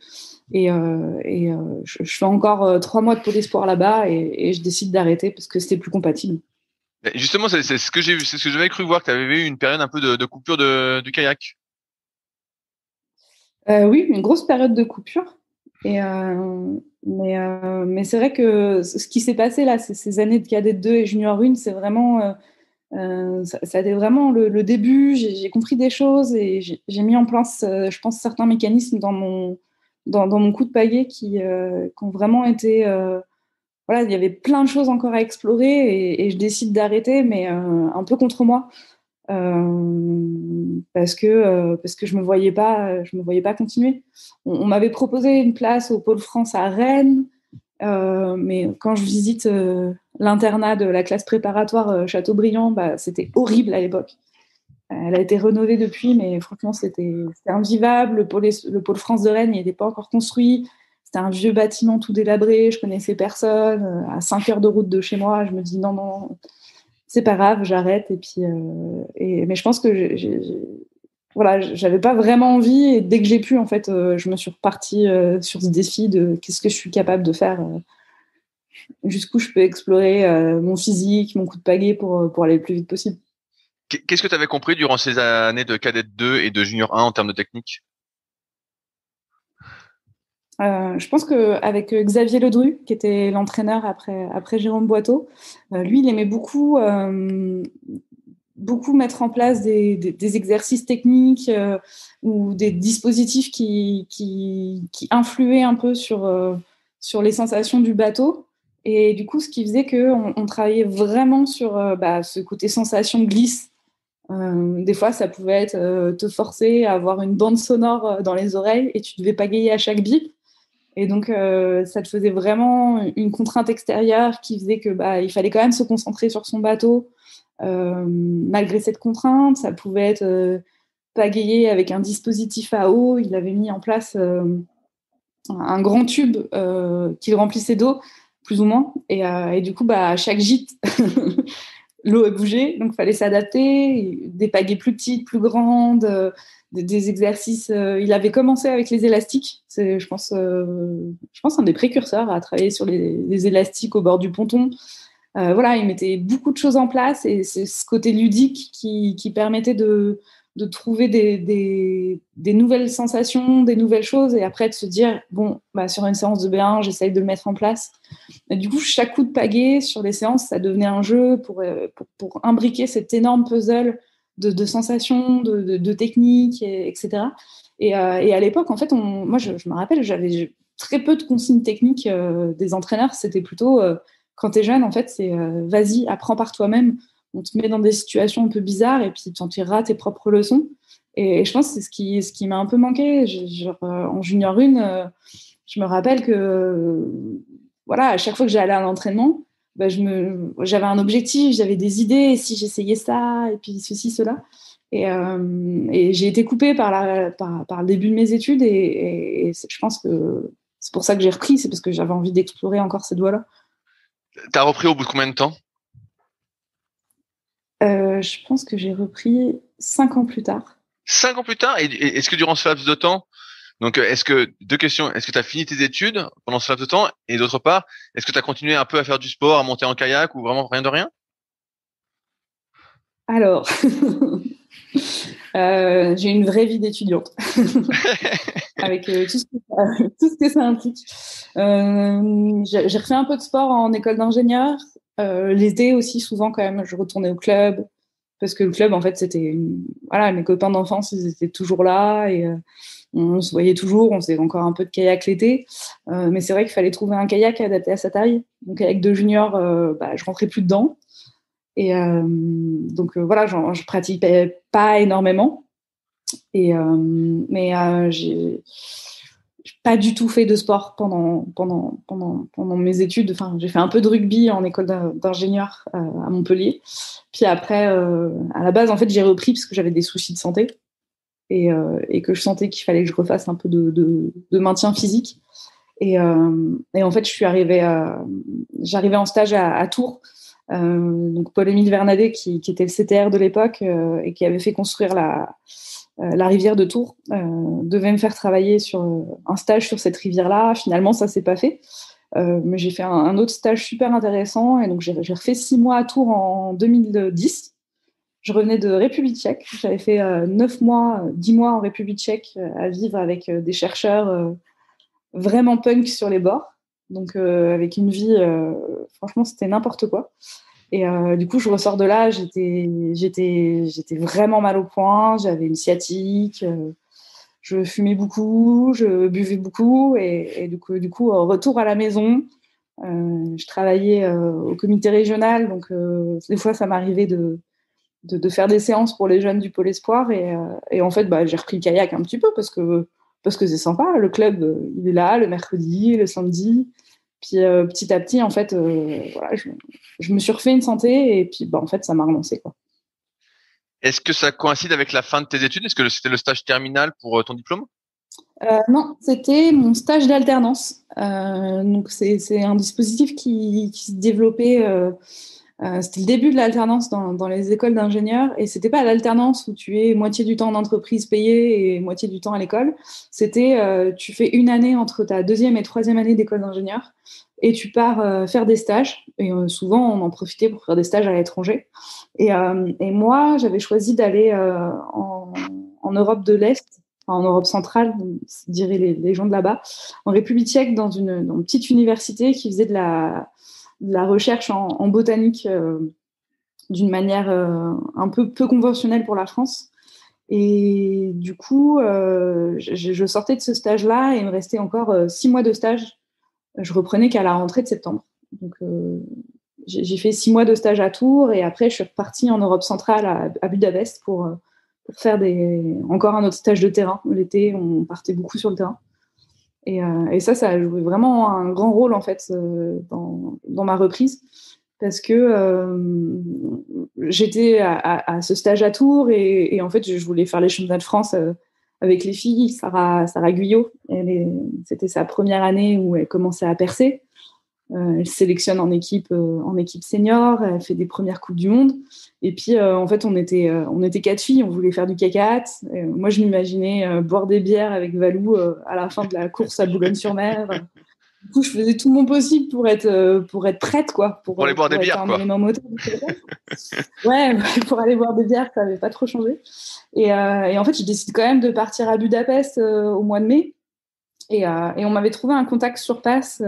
et je fais encore 3 mois de pôle espoir là-bas, et je décide d'arrêter parce que c'était plus compatible. Justement, c'est ce que j'ai vu, c'est ce que j'avais cru voir, que tu avais eu une période un peu de coupure du kayak. Oui, une grosse période de coupure. Mais c'est vrai que ce qui s'est passé là, ces années de cadet 2 et junior 1, c'est vraiment, ça a été vraiment le début. J'ai compris des choses, et j'ai mis en place, je pense, certains mécanismes dans mon coup de pagaie qui ont vraiment été... voilà, il y avait plein de choses encore à explorer, et je décide d'arrêter, mais un peu contre moi. Parce que je me voyais pas continuer. On m'avait proposé une place au Pôle France à Rennes, mais quand je visite l'internat de la classe préparatoire Châteaubriand, c'était horrible à l'époque. Elle a été rénovée depuis, mais franchement c'était invivable. Le pôle France de Rennes, il n'était pas encore construit. C'était un vieux bâtiment tout délabré, je connaissais personne. À 5 heures de route de chez moi, je me dis non, c'est pas grave, j'arrête. Et puis, mais je pense que voilà, j'avais pas vraiment envie, et dès que j'ai pu, en fait, je me suis repartie sur ce défi de qu'est-ce que je suis capable de faire, jusqu'où je peux explorer mon physique, mon coup de pagaie pour aller le plus vite possible. Qu'est-ce que tu avais compris durant ces années de cadet 2 et de junior 1 en termes de technique? Je pense qu'avec Xavier Ledru, qui était l'entraîneur après Jérôme Boiteau, lui, il aimait beaucoup mettre en place des exercices techniques ou des dispositifs qui influaient un peu sur les sensations du bateau. Et du coup, ce qui faisait qu'on travaillait vraiment sur ce côté sensation glisse. Des fois, ça pouvait être te forcer à avoir une bande sonore dans les oreilles, et tu devais pagayer à chaque bip. Et donc, ça te faisait vraiment une contrainte extérieure qui faisait que il fallait quand même se concentrer sur son bateau. Malgré cette contrainte, ça pouvait être pagayer avec un dispositif à eau. Il avait mis en place un grand tube qu'il remplissait d'eau, plus ou moins. Et du coup, à chaque gîte, l'eau a bougé, donc il fallait s'adapter. Des pagaies plus petites, plus grandes, des exercices. Il avait commencé avec les élastiques. C'est, je pense, un des précurseurs à travailler sur les élastiques au bord du ponton. Voilà, ils mettaient beaucoup de choses en place et c'est ce côté ludique qui permettait de trouver des nouvelles sensations, des nouvelles choses, et après de se dire, bon, bah, sur une séance de B1, j'essaye de le mettre en place. Et du coup, chaque coup de pagaie sur les séances, ça devenait un jeu pour imbriquer cet énorme puzzle de sensations, de techniques, etc. Et à l'époque, en fait, moi, je me rappelle, j'avais très peu de consignes techniques des entraîneurs. C'était plutôt, quand tu es jeune, en fait, c'est vas-y, apprends par toi-même. On te met dans des situations un peu bizarres et puis tu en tireras tes propres leçons. Et je pense que c'est ce qui m'a un peu manqué. En junior 1, je me rappelle que voilà, à chaque fois que j'allais à l'entraînement, bah, j'avais un objectif, j'avais des idées, et si j'essayais ça, et puis ceci, cela. Et j'ai été coupée par le début de mes études, et je pense que c'est pour ça que j'ai repris, c'est parce que j'avais envie d'explorer encore cette voie-là. T'as repris au bout de combien de temps? Je pense que j'ai repris 5 ans plus tard. 5 ans plus tard? Et est-ce que durant ce laps de temps, donc deux questions, est-ce que tu as fini tes études pendant ce laps de temps? Et d'autre part, est-ce que tu as continué un peu à faire du sport, à monter en kayak ou vraiment rien de rien? Alors, j'ai une vraie vie d'étudiante avec tout ce que ça implique. J'ai refait un peu de sport en école d'ingénieur. L'été aussi, souvent quand même, je retournais au club parce que le club, en fait, voilà, mes copains d'enfance, ils étaient toujours là et on se voyait toujours. On faisait encore un peu de kayak l'été, mais c'est vrai qu'il fallait trouver un kayak adapté à sa taille. Donc kayak de junior, bah, je rentrais plus dedans. Et donc voilà, je pratiquais pas énormément. Mais j'ai pas du tout fait de sport pendant mes études. Enfin, j'ai fait un peu de rugby en école d'ingénieur à Montpellier. Puis après, à la base, en fait, j'ai repris parce que j'avais des soucis de santé et que je sentais qu'il fallait que je refasse un peu de maintien physique. Et en fait, j'arrivais en stage à Tours. Donc Paul-Émile Vernadet, qui était le CTR de l'époque et qui avait fait construire la rivière de Tours, devait me faire travailler sur un stage sur cette rivière-là. Finalement, ça s'est pas fait. Mais j'ai fait un autre stage super intéressant. Et donc, j'ai refait 6 mois à Tours en 2010. Je revenais de République tchèque. J'avais fait 9 mois, 10 mois en République tchèque à vivre avec des chercheurs vraiment punk sur les bords. Donc, avec une vie, franchement, c'était n'importe quoi. Et du coup, je ressors de là, j'étais vraiment mal au point, j'avais une sciatique, je fumais beaucoup, je buvais beaucoup, et du coup, retour à la maison. Je travaillais au comité régional, donc des fois, ça m'arrivait de faire des séances pour les jeunes du Pôle Espoir, et en fait, bah, j'ai repris le kayak un petit peu parce que c'est sympa. Le club, il est là le mercredi, le samedi. Puis petit à petit, en fait, voilà, je me suis refait une santé et puis bah, en fait, ça m'a relancé, quoi. Est-ce que ça coïncide avec la fin de tes études? Est-ce que c'était le stage terminal pour ton diplôme? Non, c'était mon stage d'alternance. Donc c'est un dispositif qui se développait. C'était le début de l'alternance dans les écoles d'ingénieurs, et c'était pas l'alternance où tu es moitié du temps en entreprise payée et moitié du temps à l'école. C'était tu fais une année entre ta deuxième et troisième année d'école d'ingénieur et tu pars faire des stages. Et souvent, on en profitait pour faire des stages à l'étranger. Et moi, j'avais choisi d'aller en Europe de l'Est, en Europe centrale, diraient les gens de là-bas, en République tchèque, dans une petite université qui faisait de la recherche en botanique d'une manière un peu conventionnelle pour la France. Et du coup, je sortais de ce stage-là et il me restait encore 6 mois de stage. Je reprenais qu'à la rentrée de septembre. Donc, j'ai fait 6 mois de stage à Tours et après, je suis repartie en Europe centrale à Budapest pour faire encore un autre stage de terrain. L'été, on partait beaucoup sur le terrain. Et ça a joué vraiment un grand rôle en fait dans ma reprise parce que j'étais à ce stage à Tours et en fait je voulais faire les championnats de France avec les filles. Sarah Guyot, c'était sa première année où elle commençait à percer. Elle sélectionne en équipe senior, elle fait des premières coupes du monde. Et puis en fait on était 4 filles, on voulait faire du K4. Moi je m'imaginais boire des bières avec Valou à la fin de la course à Boulogne-sur-Mer. Du coup, je faisais tout mon possible pour être prête, quoi. Pour aller boire des être bières, un quoi. élément moteur. Ouais, pour aller boire des bières, ça n'avait pas trop changé. Et en fait, je décide quand même de partir à Budapest au mois de mai. Et on m'avait trouvé un contact sur place.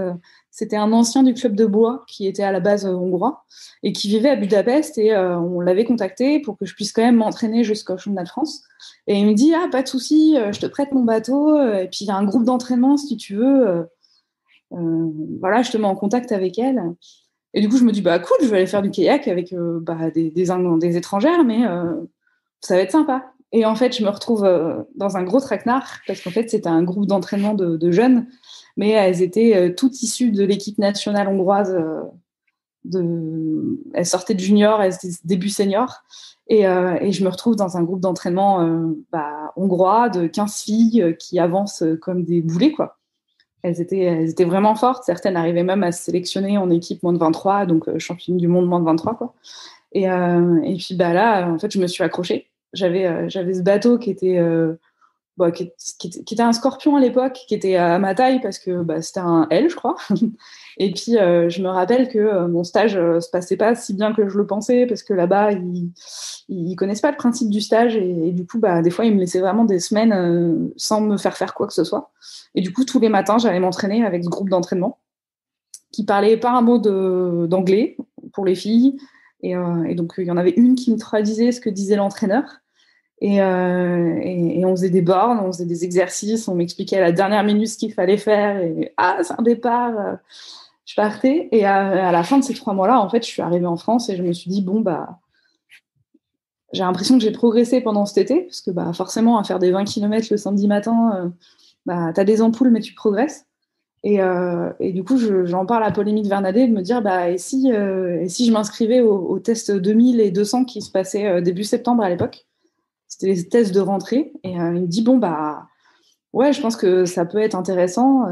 C'était un ancien du club de bois qui était à la base hongrois et qui vivait à Budapest. Et on l'avait contacté pour que je puisse quand même m'entraîner jusqu'au championnat de France. Et il me dit, ah, pas de souci, je te prête mon bateau. Et puis, il y a un groupe d'entraînement, si tu veux. Voilà, je te mets en contact avec elle. Et du coup, je me dis, bah cool, je vais aller faire du kayak avec des étrangères, mais ça va être sympa. Et en fait, je me retrouve dans un gros traquenard, parce qu'en fait, c'était un groupe d'entraînement de jeunes, mais elles étaient toutes issues de l'équipe nationale hongroise. Elles sortaient de junior, elles étaient début senior. Et je me retrouve dans un groupe d'entraînement hongrois de 15 filles qui avancent comme des boulets, quoi. Elles étaient vraiment fortes. Certaines arrivaient même à se sélectionner en équipe moins de 23, donc championne du monde moins de 23, quoi. Et puis là, en fait, je me suis accrochée. J'avais ce bateau qui était qui était un scorpion à l'époque, qui était à ma taille parce que c'était un L, je crois. Et puis je me rappelle que mon stage se passait pas si bien que je le pensais, parce que là-bas ils connaissent pas le principe du stage, et du coup des fois ils me laissaient vraiment des semaines sans me faire quoi que ce soit. Et du coup tous les matins j'allais m'entraîner avec ce groupe d'entraînement qui parlait pas un mot d'anglais pour les filles, et donc il y en avait une qui me traduisait ce que disait l'entraîneur. Et on faisait des bornes, on faisait des exercices, on m'expliquait à la dernière minute ce qu'il fallait faire, et c'est un départ, je partais. Et à la fin de ces 3 mois-là, en fait, je suis arrivée en France et je me suis dit, j'ai l'impression que j'ai progressé pendant cet été, parce que forcément, à faire des 20 km le samedi matin, t'as des ampoules, mais tu progresses. Et du coup, j'en parle à Paul-Émile Vernadet de me dire, et si je m'inscrivais au test 2000 et 200 qui se passait début septembre à l'époque. C'était les tests de rentrée. Et il me dit, ouais, je pense que ça peut être intéressant.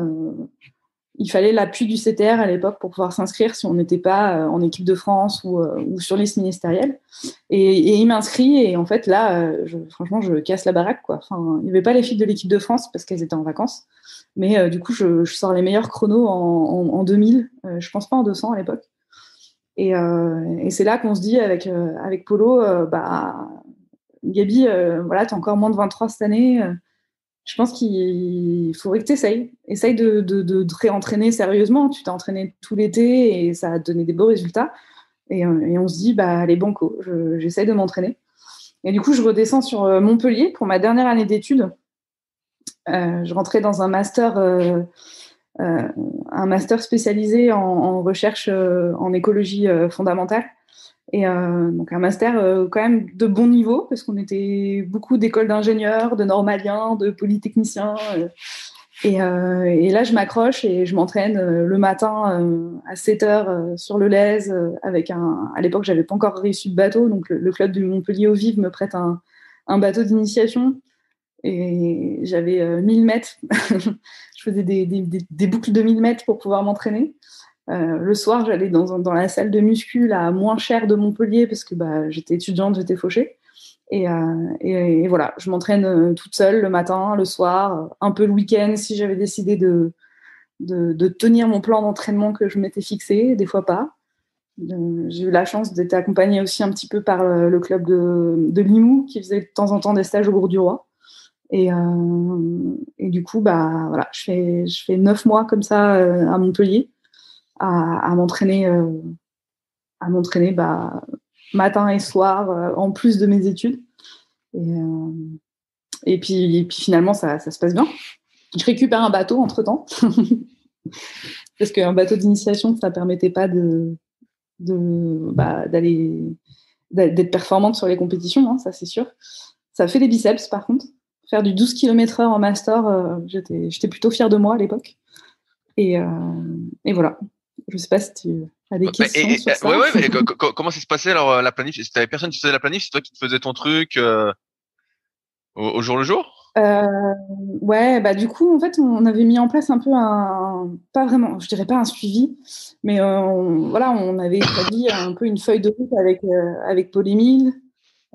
Il fallait l'appui du CTR à l'époque pour pouvoir s'inscrire si on n'était pas en équipe de France ou sur liste ministérielle. Et il m'inscrit, et en fait, là, franchement, je casse la baraque, quoi. Enfin, il n'y avait pas les filles de l'équipe de France parce qu'elles étaient en vacances. Mais du coup, je sors les meilleurs chronos en 2000. Je pense pas en 200 à l'époque. Et c'est là qu'on se dit avec Polo, Gabi, t'as encore moins de 23 cette année. Je pense qu'il faudrait que tu essayes. Essaye de te réentraîner sérieusement. Tu t'es entraîné tout l'été et ça a donné des beaux résultats. Et on se dit, allez, banco, j'essaye de m'entraîner. Et du coup, je redescends sur Montpellier pour ma dernière année d'études. Je rentrais dans un master spécialisé en recherche en écologie fondamentale. Et donc un master quand même de bon niveau, parce qu'on était beaucoup d'écoles d'ingénieurs, de normaliens, de polytechniciens. Et là, je m'accroche et je m'entraîne le matin à 7h sur le Lez avec à l'époque, j'avais pas encore réussi de bateau, donc le club du Montpellier Eau Vive me prête un bateau d'initiation. Et j'avais 1000 mètres. Je faisais des boucles de 1000 mètres pour pouvoir m'entraîner. Le soir, j'allais dans la salle de muscu la moins chère de Montpellier, parce que j'étais étudiante, j'étais fauchée. Et voilà, je m'entraîne toute seule le matin, le soir, un peu le week-end si j'avais décidé de tenir mon plan d'entraînement que je m'étais fixé, des fois pas. J'ai eu la chance d'être accompagnée aussi un petit peu par le club de Limoux, qui faisait de temps en temps des stages au Bourg du Roi. Et du coup, voilà, je fais 9 mois comme ça à Montpellier, à m'entraîner matin et soir en plus de mes études. Et puis finalement, ça se passe bien. Je récupère un bateau entre-temps, parce qu'un bateau d'initiation, ça ne permettait pas d'être performante sur les compétitions, hein, ça c'est sûr. Ça fait des biceps par contre. Faire du 12 km/h en master, j'étais plutôt fière de moi à l'époque. Et voilà. Je ne sais pas si tu as des questions sur ça. Ouais, mais comment ça se passait alors la planif? Si t'avais personne qui faisait la planif, c'est toi qui te faisais ton truc au jour le jour? Ouais, du coup, en fait, on avait mis en place un peu pas vraiment, je dirais pas un suivi, mais on avait établi un peu une feuille de route avec Paul-Émile.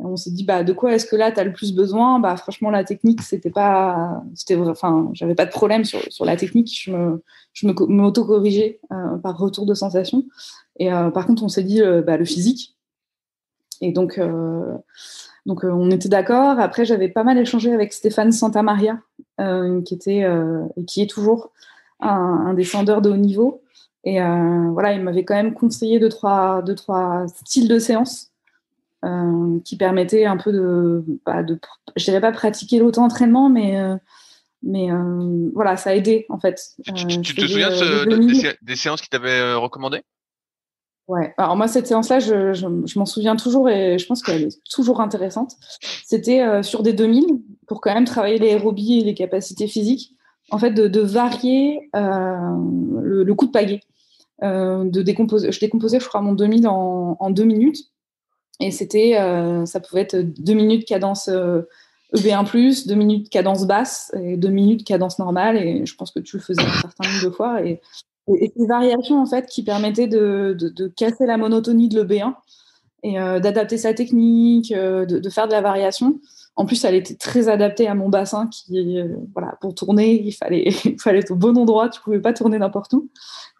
On s'est dit, de quoi est-ce que là, tu as le plus besoin? Franchement, la technique, j'avais pas de problème sur la technique. Je m'auto-corrigeais par retour de sensation. Et par contre, on s'est dit, le physique. Et donc on était d'accord. Après, j'avais pas mal échangé avec Stéphane Santamaria, qui est toujours un descendeur de haut niveau. Et il m'avait quand même conseillé deux, trois styles de séances qui permettaient un peu je dirais pas pratiquer l'auto-entraînement, mais ça a aidé en fait. Tu te souviens des séances qu'il t'avait recommandées? Ouais. Alors moi, cette séance-là, je m'en souviens toujours et je pense qu'elle est toujours intéressante. C'était sur des 2000 pour quand même travailler l'aérobie et les capacités physiques. En fait, de varier le coup de pagaie. Je décomposais, je crois, mon 2000 en 2 minutes. Et ça pouvait être 2 minutes cadence EB1+, 2 minutes cadence basse et 2 minutes cadence normale. Et je pense que tu le faisais un certain nombre de fois. Et ces variations, en fait, qui permettaient de casser la monotonie de l'EB1 et d'adapter sa technique, de faire de la variation. En plus, elle était très adaptée à mon bassin pour tourner, il fallait être au bon endroit, tu pouvais pas tourner n'importe où.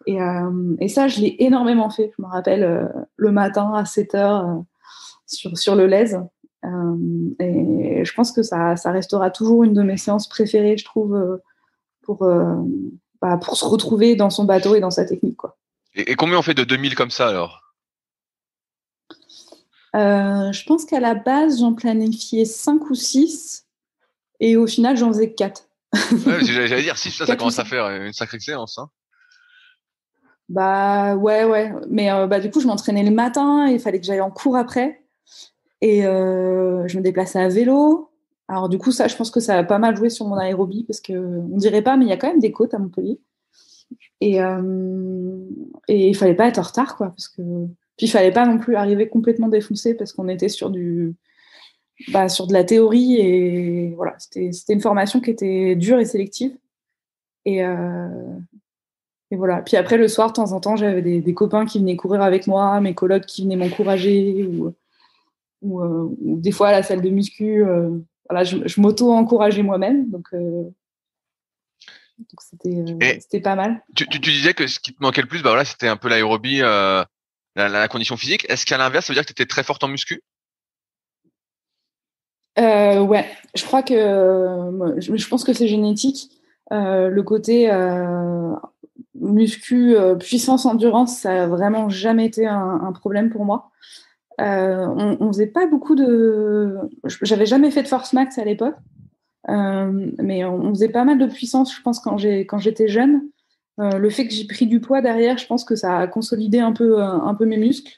Et ça, je l'ai énormément fait. Je me rappelle le matin à 7h sur le lez. Et je pense que ça restera toujours une de mes séances préférées, je trouve, pour se retrouver dans son bateau et dans sa technique, quoi. Et combien on fait de 2000 comme ça, alors? Je pense qu'à la base, j'en planifiais 5 ou 6 et au final, j'en faisais 4. Ouais, j'allais dire 6, ça commence à faire une sacrée séance. Hein. Ouais. Mais du coup, je m'entraînais le matin et il fallait que j'aille en cours après. Et je me déplaçais à vélo. Alors du coup, ça, je pense que ça a pas mal joué sur mon aérobie parce qu'on dirait pas, mais il y a quand même des côtes à Montpellier. Et il fallait pas être en retard, quoi, parce que puis il fallait pas non plus arriver complètement défoncé parce qu'on était sur de la théorie et voilà, c'était une formation qui était dure et sélective. Et voilà. Puis après, le soir, de temps en temps, j'avais des copains qui venaient courir avec moi, mes colocs qui venaient m'encourager ou des fois à la salle de muscu. Voilà, je m'auto-encourageais moi-même, donc c'était pas mal. Tu disais que ce qui te manquait le plus, c'était un peu l'aérobie, la condition physique. Est-ce qu'à l'inverse, ça veut dire que tu étais très forte en muscu? Ouais, je crois que je pense que c'est génétique. Le côté muscu, puissance, endurance, ça a vraiment jamais été un problème pour moi. On faisait pas beaucoup j'avais jamais fait de force max à l'époque, mais on faisait pas mal de puissance, je pense, quand j'étais jeune. Le fait que j'ai pris du poids derrière, je pense que ça a consolidé un peu mes muscles.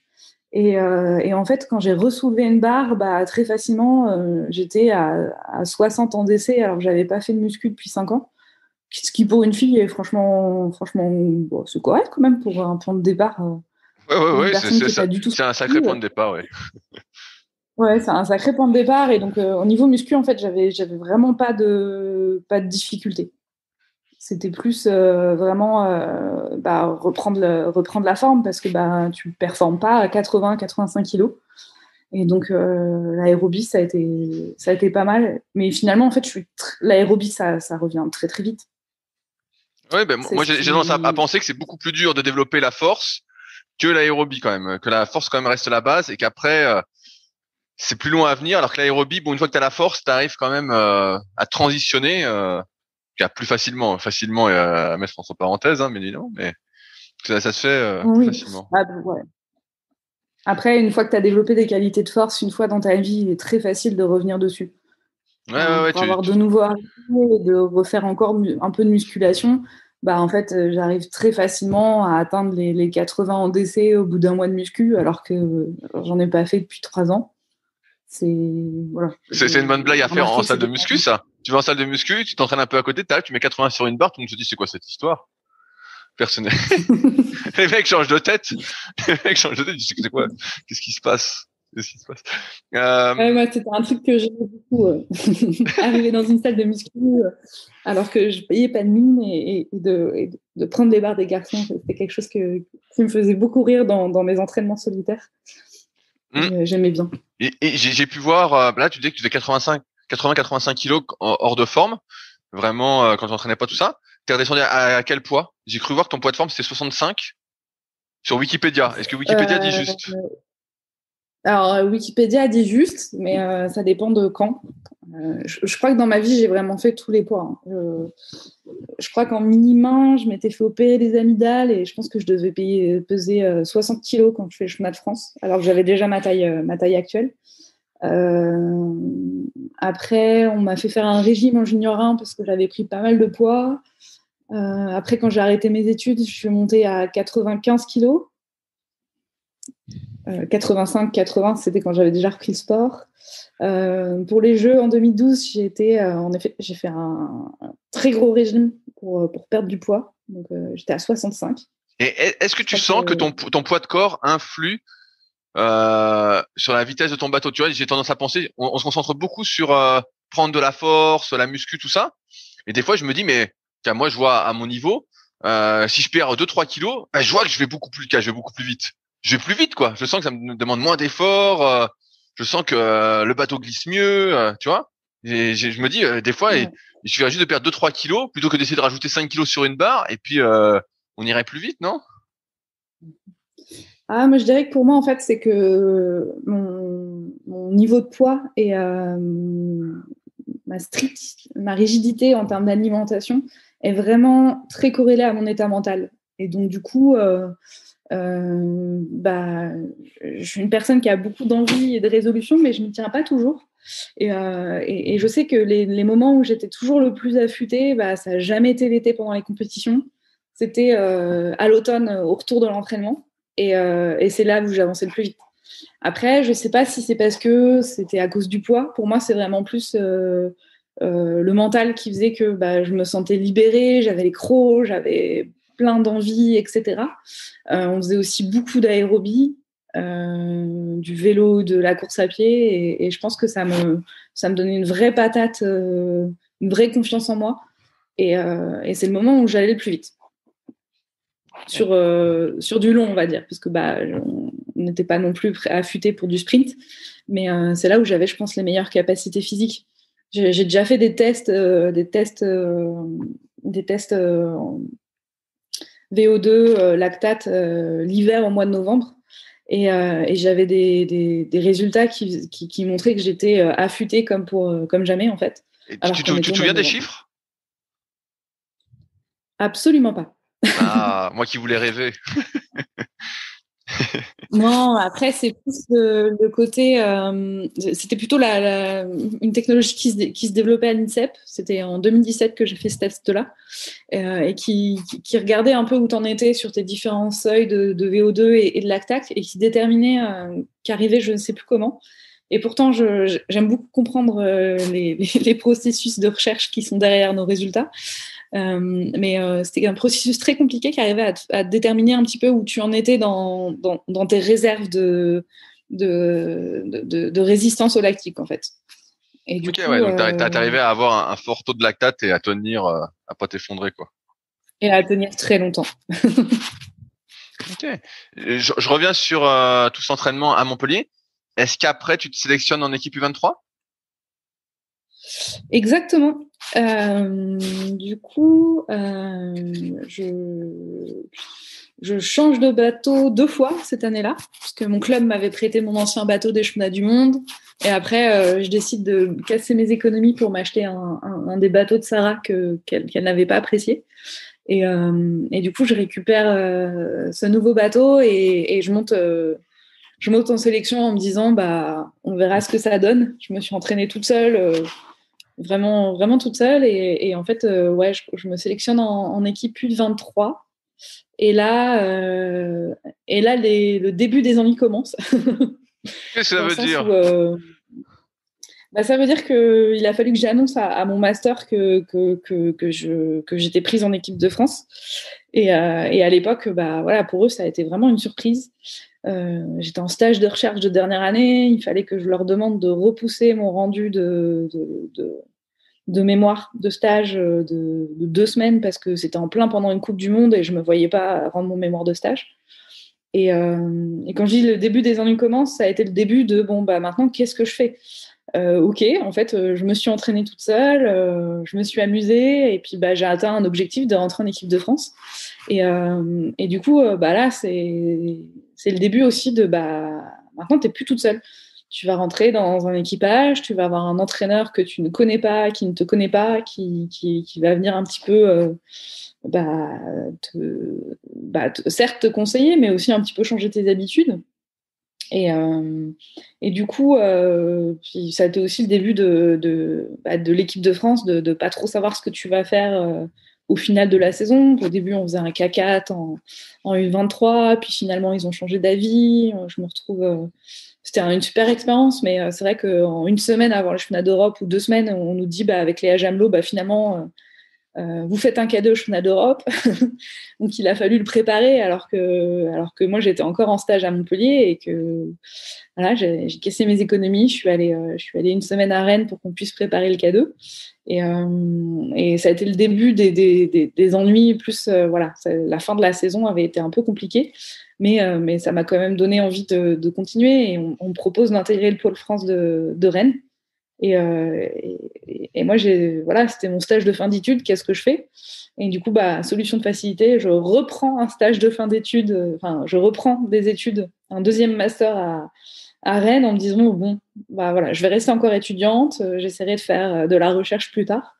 Et en fait, quand j'ai ressoulevé une barre, très facilement, j'étais à 60 en décès, alors que j'avais pas fait de muscu depuis 5 ans. Ce qui, pour une fille, est franchement bon, c'est correct quand même pour un point de départ. Ouais, c'est un sacré point de départ, ouais. Ouais, c'est un sacré point de départ. Et donc, au niveau muscu, en fait, j'avais vraiment pas de difficulté. C'était plus vraiment reprendre la forme parce que tu performes pas à 80-85 kilos. Et donc, l'aérobie, ça a été pas mal. Mais finalement, en fait, l'aérobie, ça revient très, très vite. Ouais, moi, j'ai tendance à penser que c'est beaucoup plus dur de développer la force que l'aérobie quand même. Que la force quand même reste la base et qu'après, c'est plus loin à venir. Alors que l'aérobie, une fois que tu as la force, tu arrives quand même à transitionner plus facilement à mettre entre parenthèses, hein, mais dis non, mais ça se fait facilement. Ouais. Après, une fois que tu as développé des qualités de force, une fois dans ta vie, il est très facile de revenir dessus. Pour avoir de nouveau arrivé et de refaire encore un peu de musculation, en fait, j'arrive très facilement à atteindre les 80 en décès au bout d'un mois de muscu, alors que j'en ai pas fait depuis 3 ans. C'est une bonne blague à faire en salle de muscu, ça. Tu vas en salle de muscu, tu t'entraînes un peu à côté, tu mets 80 sur une barre, tout le monde se dit c'est quoi cette histoire? Personnel. Les mecs changent de tête. Ils disent c'est quoi? Qu'est-ce qui se passe? Moi, c'était un truc que j'aimais beaucoup. Arriver dans une salle de muscu alors que je payais pas de mine et de prendre les barres des garçons, c'était quelque chose qui me faisait beaucoup rire dans mes entraînements solitaires. J'aimais bien. Et j'ai pu voir, là, tu dis que tu faisais 80-85 kilos hors de forme. Vraiment, quand tu n'entraînais pas tout ça. T'es redescendu à quel poids? J'ai cru voir que ton poids de forme, c'était 65 sur Wikipédia. Est-ce que Wikipédia dit Euh, juste? alors, Wikipédia dit juste, mais ça dépend de quand. Je crois que dans ma vie, j'ai vraiment fait tous les poids. Hein. Je crois qu'en mini-main, je m'étais fait opérer les amygdales et je pense que je devais peser 60 kilos quand je fais le chemin de France, alors que j'avais déjà ma taille actuelle. Après, on m'a fait faire un régime en junior 1 parce que j'avais pris pas mal de poids. Après, quand j'ai arrêté mes études, je suis montée à 95 kilos. 85-80, c'était quand j'avais déjà repris le sport. Pour les Jeux en 2012, j'ai fait un très gros régime pour perdre du poids. Donc, j'étais à 65. Et est-ce que tu sens que ton poids de corps influe sur la vitesse de ton bateau? Tu vois, j'ai tendance à penser, on se concentre beaucoup sur prendre de la force, la muscu, tout ça. Et des fois, je me dis, mais tiens, moi, je vois à mon niveau, si je perds 2-3 kilos, je vois que je vais beaucoup plus vite. Je vais plus vite, quoi. Je sens que ça me demande moins d'efforts. Je sens que le bateau glisse mieux, tu vois. Je me dis, des fois, Ouais. il suffirait juste de perdre 2-3 kilos plutôt que d'essayer de rajouter 5 kilos sur une barre et puis on irait plus vite, non? Moi, je dirais que pour moi, en fait, c'est que mon niveau de poids et ma rigidité en termes d'alimentation est vraiment très corrélée à mon état mental. Et donc, du coup, je suis une personne qui a beaucoup d'envie et de résolution, mais je ne m'y tiens pas toujours. Et je sais que les moments où j'étais toujours le plus affûtée, ça n'a jamais été l'été pendant les compétitions. C'était à l'automne, au retour de l'entraînement. Et c'est là où j'avançais le plus vite. Après, je ne sais pas si c'est parce que c'était à cause du poids. Pour moi, c'est vraiment plus le mental qui faisait que je me sentais libérée, j'avais les crocs, j'avais plein d'envie, etc. On faisait aussi beaucoup d'aérobie, du vélo, de la course à pied, et je pense que ça me donnait une vraie patate, une vraie confiance en moi. Et c'est le moment où j'allais le plus vite. Sur du long, on va dire, parce que on n'était pas non plus affûté pour du sprint, mais c'est là où j'avais, je pense, les meilleures capacités physiques. J'ai déjà fait des tests VO2, lactate l'hiver au mois de novembre, et j'avais des résultats qui montraient que j'étais affûtée comme jamais, en fait. Et Alors tu qu'on te était au mois souviens de des novembre. chiffres? Absolument pas. Ah, moi qui voulais rêver. Non, après, c'est plus le côté. C'était plutôt une technologie qui se développait à l'INSEP. C'était en 2017 que j'ai fait ce test-là. Et qui regardait un peu où tu en étais sur tes différents seuils de VO2 et de lactate, et qui déterminait qu'arrivait je ne sais plus comment. Et pourtant, j'aime beaucoup comprendre les processus de recherche qui sont derrière nos résultats. Mais c'était un processus très compliqué qui arrivait à déterminer un petit peu où tu en étais dans tes réserves de résistance au lactique, en fait. Et du Ok, coup, ouais, donc t'arrivais à avoir un fort taux de lactate et à tenir, à pas t'effondrer, quoi. et à tenir très longtemps. Ok. Je reviens sur tout cet entraînement à Montpellier. Est-ce qu'après tu te sélectionnes en équipe U23? Exactement. Du coup, je change de bateau 2 fois cette année-là, parce que mon club m'avait prêté mon ancien bateau des Championnats du Monde. Et après, je décide de casser mes économies pour m'acheter un des bateaux de Sarah qu'elle n'avait pas apprécié. Et du coup, je récupère ce nouveau bateau et je monte en sélection en me disant, on verra ce que ça donne. Je me suis entraînée toute seule. Vraiment, vraiment toute seule. Et en fait, ouais, je me sélectionne en équipe U23. Et là, le début des ennuis commence. Qu'est-ce que ça Dans le veut sens dire? où ça veut dire qu'il a fallu que j'annonce à mon master que j'étais prise en équipe de France. Et à l'époque, voilà, pour eux, ça a été vraiment une surprise. J'étais en stage de recherche de dernière année. Il fallait que je leur demande de repousser mon rendu de mémoire de stage de 2 semaines parce que c'était en plein pendant une Coupe du Monde et je me voyais pas rendre mon mémoire de stage. Et quand je dis le début des ennuis commence, ça a été le début de bon, bah maintenant, qu'est-ce que je fais? Ok, en fait, je me suis entraînée toute seule, je me suis amusée, et puis bah, j'ai atteint un objectif de rentrer en équipe de France. Et du coup, bah, là, c'est le début aussi de bah, maintenant, tu n'es plus toute seule. Tu vas rentrer dans un équipage, tu vas avoir un entraîneur que tu ne connais pas, qui ne te connaît pas, qui va venir un petit peu bah, certes te conseiller, mais aussi un petit peu changer tes habitudes. Et du coup, puis ça a été aussi le début de l'équipe de France, de pas trop savoir ce que tu vas faire au final de la saison. Au début, on faisait un K4 en U23, puis finalement, ils ont changé d'avis. Je me retrouve. C'était une super expérience, mais c'est vrai qu'en une semaine avant le championnat d'Europe ou 2 semaines, on nous dit bah, avec Léa Jamelot, bah, finalement, vous faites un cadeau au championnat d'Europe. Donc il a fallu le préparer alors que moi j'étais encore en stage à Montpellier et que voilà, j'ai caissé mes économies. Je suis allée une semaine à Rennes pour qu'on puisse préparer le cadeau. Et ça a été le début des ennuis. Plus voilà, la fin de la saison avait été un peu compliquée, mais ça m'a quand même donné envie de continuer. Et on me propose d'intégrer le pôle France de Rennes. Et moi, voilà, c'était mon stage de fin d'études. Qu'est-ce que je fais? Et du coup, bah, solution de facilité, je reprends un stage de fin d'études, enfin, je reprends des études, un deuxième master à Rennes en me disant, bon, bah, voilà, je vais rester encore étudiante, j'essaierai de faire de la recherche plus tard.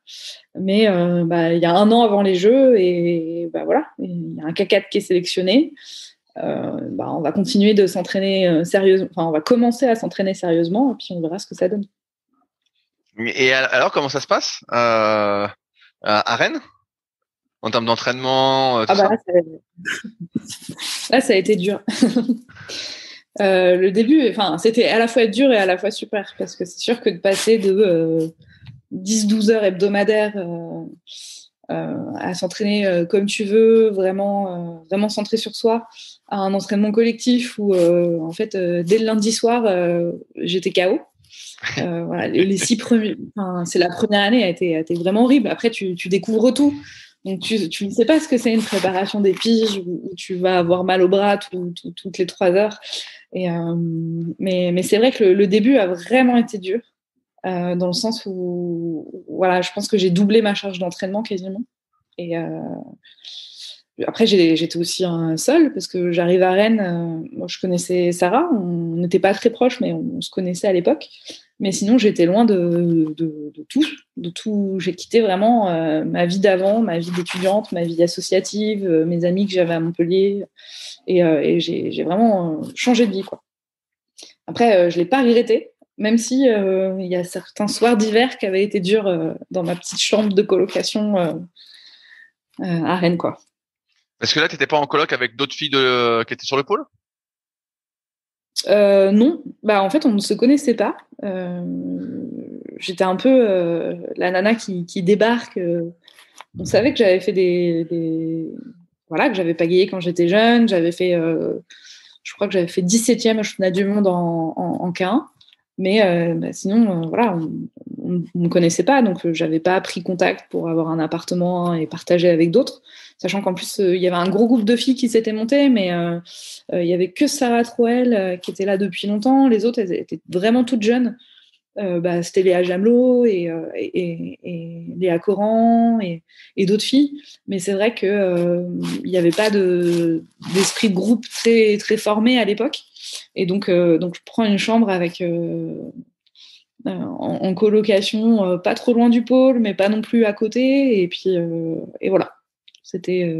Mais bah, il y a un an avant les Jeux, et bah, voilà, il y a un K4 qui est sélectionné. Bah, on va continuer de s'entraîner sérieusement, enfin, on va commencer à s'entraîner sérieusement, et puis on verra ce que ça donne. Et alors, comment ça se passe à Rennes en termes d'entraînement, tout Ah bah ça? là, ça a été dur. Le début, enfin, c'était à la fois dur et à la fois super, parce que c'est sûr que de passer de 10-12 heures hebdomadaires à s'entraîner comme tu veux, vraiment centré sur soi, à un entraînement collectif où, en fait, dès le lundi soir, j'étais KO. Voilà, les 6 premiers, enfin, c'est la première année a été vraiment horrible. Après, tu découvres tout. Donc, tu ne sais pas ce que c'est une préparation des piges où tu vas avoir mal au bras toutes les 3 heures. Mais c'est vrai que le début a vraiment été dur, dans le sens où voilà, je pense que j'ai doublé ma charge d'entraînement quasiment. Et après, j'étais aussi seule parce que j'arrive à Rennes. Moi, je connaissais Sarah, on n'était pas très proches, mais on se connaissait à l'époque. Mais sinon, j'étais loin de tout. J'ai quitté vraiment ma vie d'avant, ma vie d'étudiante, ma vie associative, mes amis que j'avais à Montpellier. Et j'ai vraiment changé de vie, quoi. Après, je ne l'ai pas regretté, même si il y a certains soirs d'hiver qui avaient été durs dans ma petite chambre de colocation à Rennes, quoi. Parce que là, t'étais pas en coloc avec d'autres filles qui étaient sur le pôle? Non, bah en fait on ne se connaissait pas. J'étais un peu la nana qui débarque. On savait que j'avais fait voilà, que j'avais pagayé quand j'étais jeune. Je crois que j'avais fait 17e au championnat du monde en K1. Mais bah, sinon, voilà, on ne me connaissait pas, donc j'avais pas pris contact pour avoir un appartement et partager avec d'autres. Sachant qu'en plus, il y avait un gros groupe de filles qui s'était monté, mais il y avait que Sarah Troel qui était là depuis longtemps. Les autres, elles étaient vraiment toutes jeunes. Bah, c'était Léa Jamelot et Léa Coran et d'autres filles. Mais c'est vrai que il n'y avait pas d'esprit de groupe très, très formé à l'époque. Et donc je prends une chambre avec en colocation, pas trop loin du pôle, mais pas non plus à côté. Et puis et voilà. C'était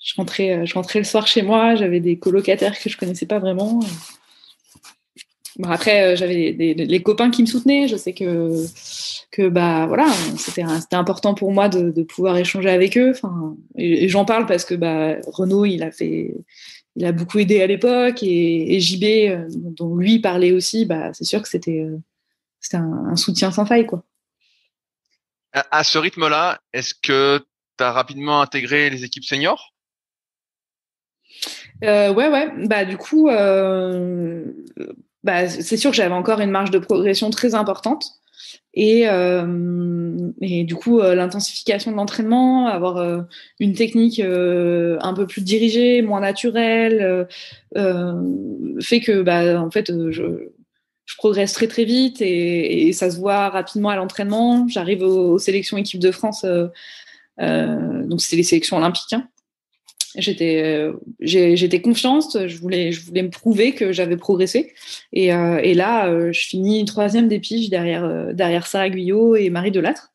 je rentrais le soir chez moi, j'avais des colocataires que je connaissais pas vraiment. Bon, après, j'avais les copains qui me soutenaient. Je sais que bah voilà, c'était important pour moi de pouvoir échanger avec eux. Enfin, et j'en parle parce que bah Renaud, il a beaucoup aidé à l'époque, et JB, dont lui parlait aussi. Bah c'est sûr que c'était un soutien sans faille, quoi. À ce rythme-là, est-ce que tu as rapidement intégré les équipes seniors? Ouais. Bah du coup, bah c'est sûr que j'avais encore une marge de progression très importante. Et du coup, l'intensification de l'entraînement, avoir une technique un peu plus dirigée, moins naturelle, fait que en fait, je progresse très très vite et ça se voit rapidement à l'entraînement. J'arrive aux sélections équipe de France, donc c'était les sélections olympiques. Hein. J'étais confiante, je voulais me prouver que j'avais progressé. Et là, je finis 3e des piges derrière Sarah Guyot et Marie Delattre.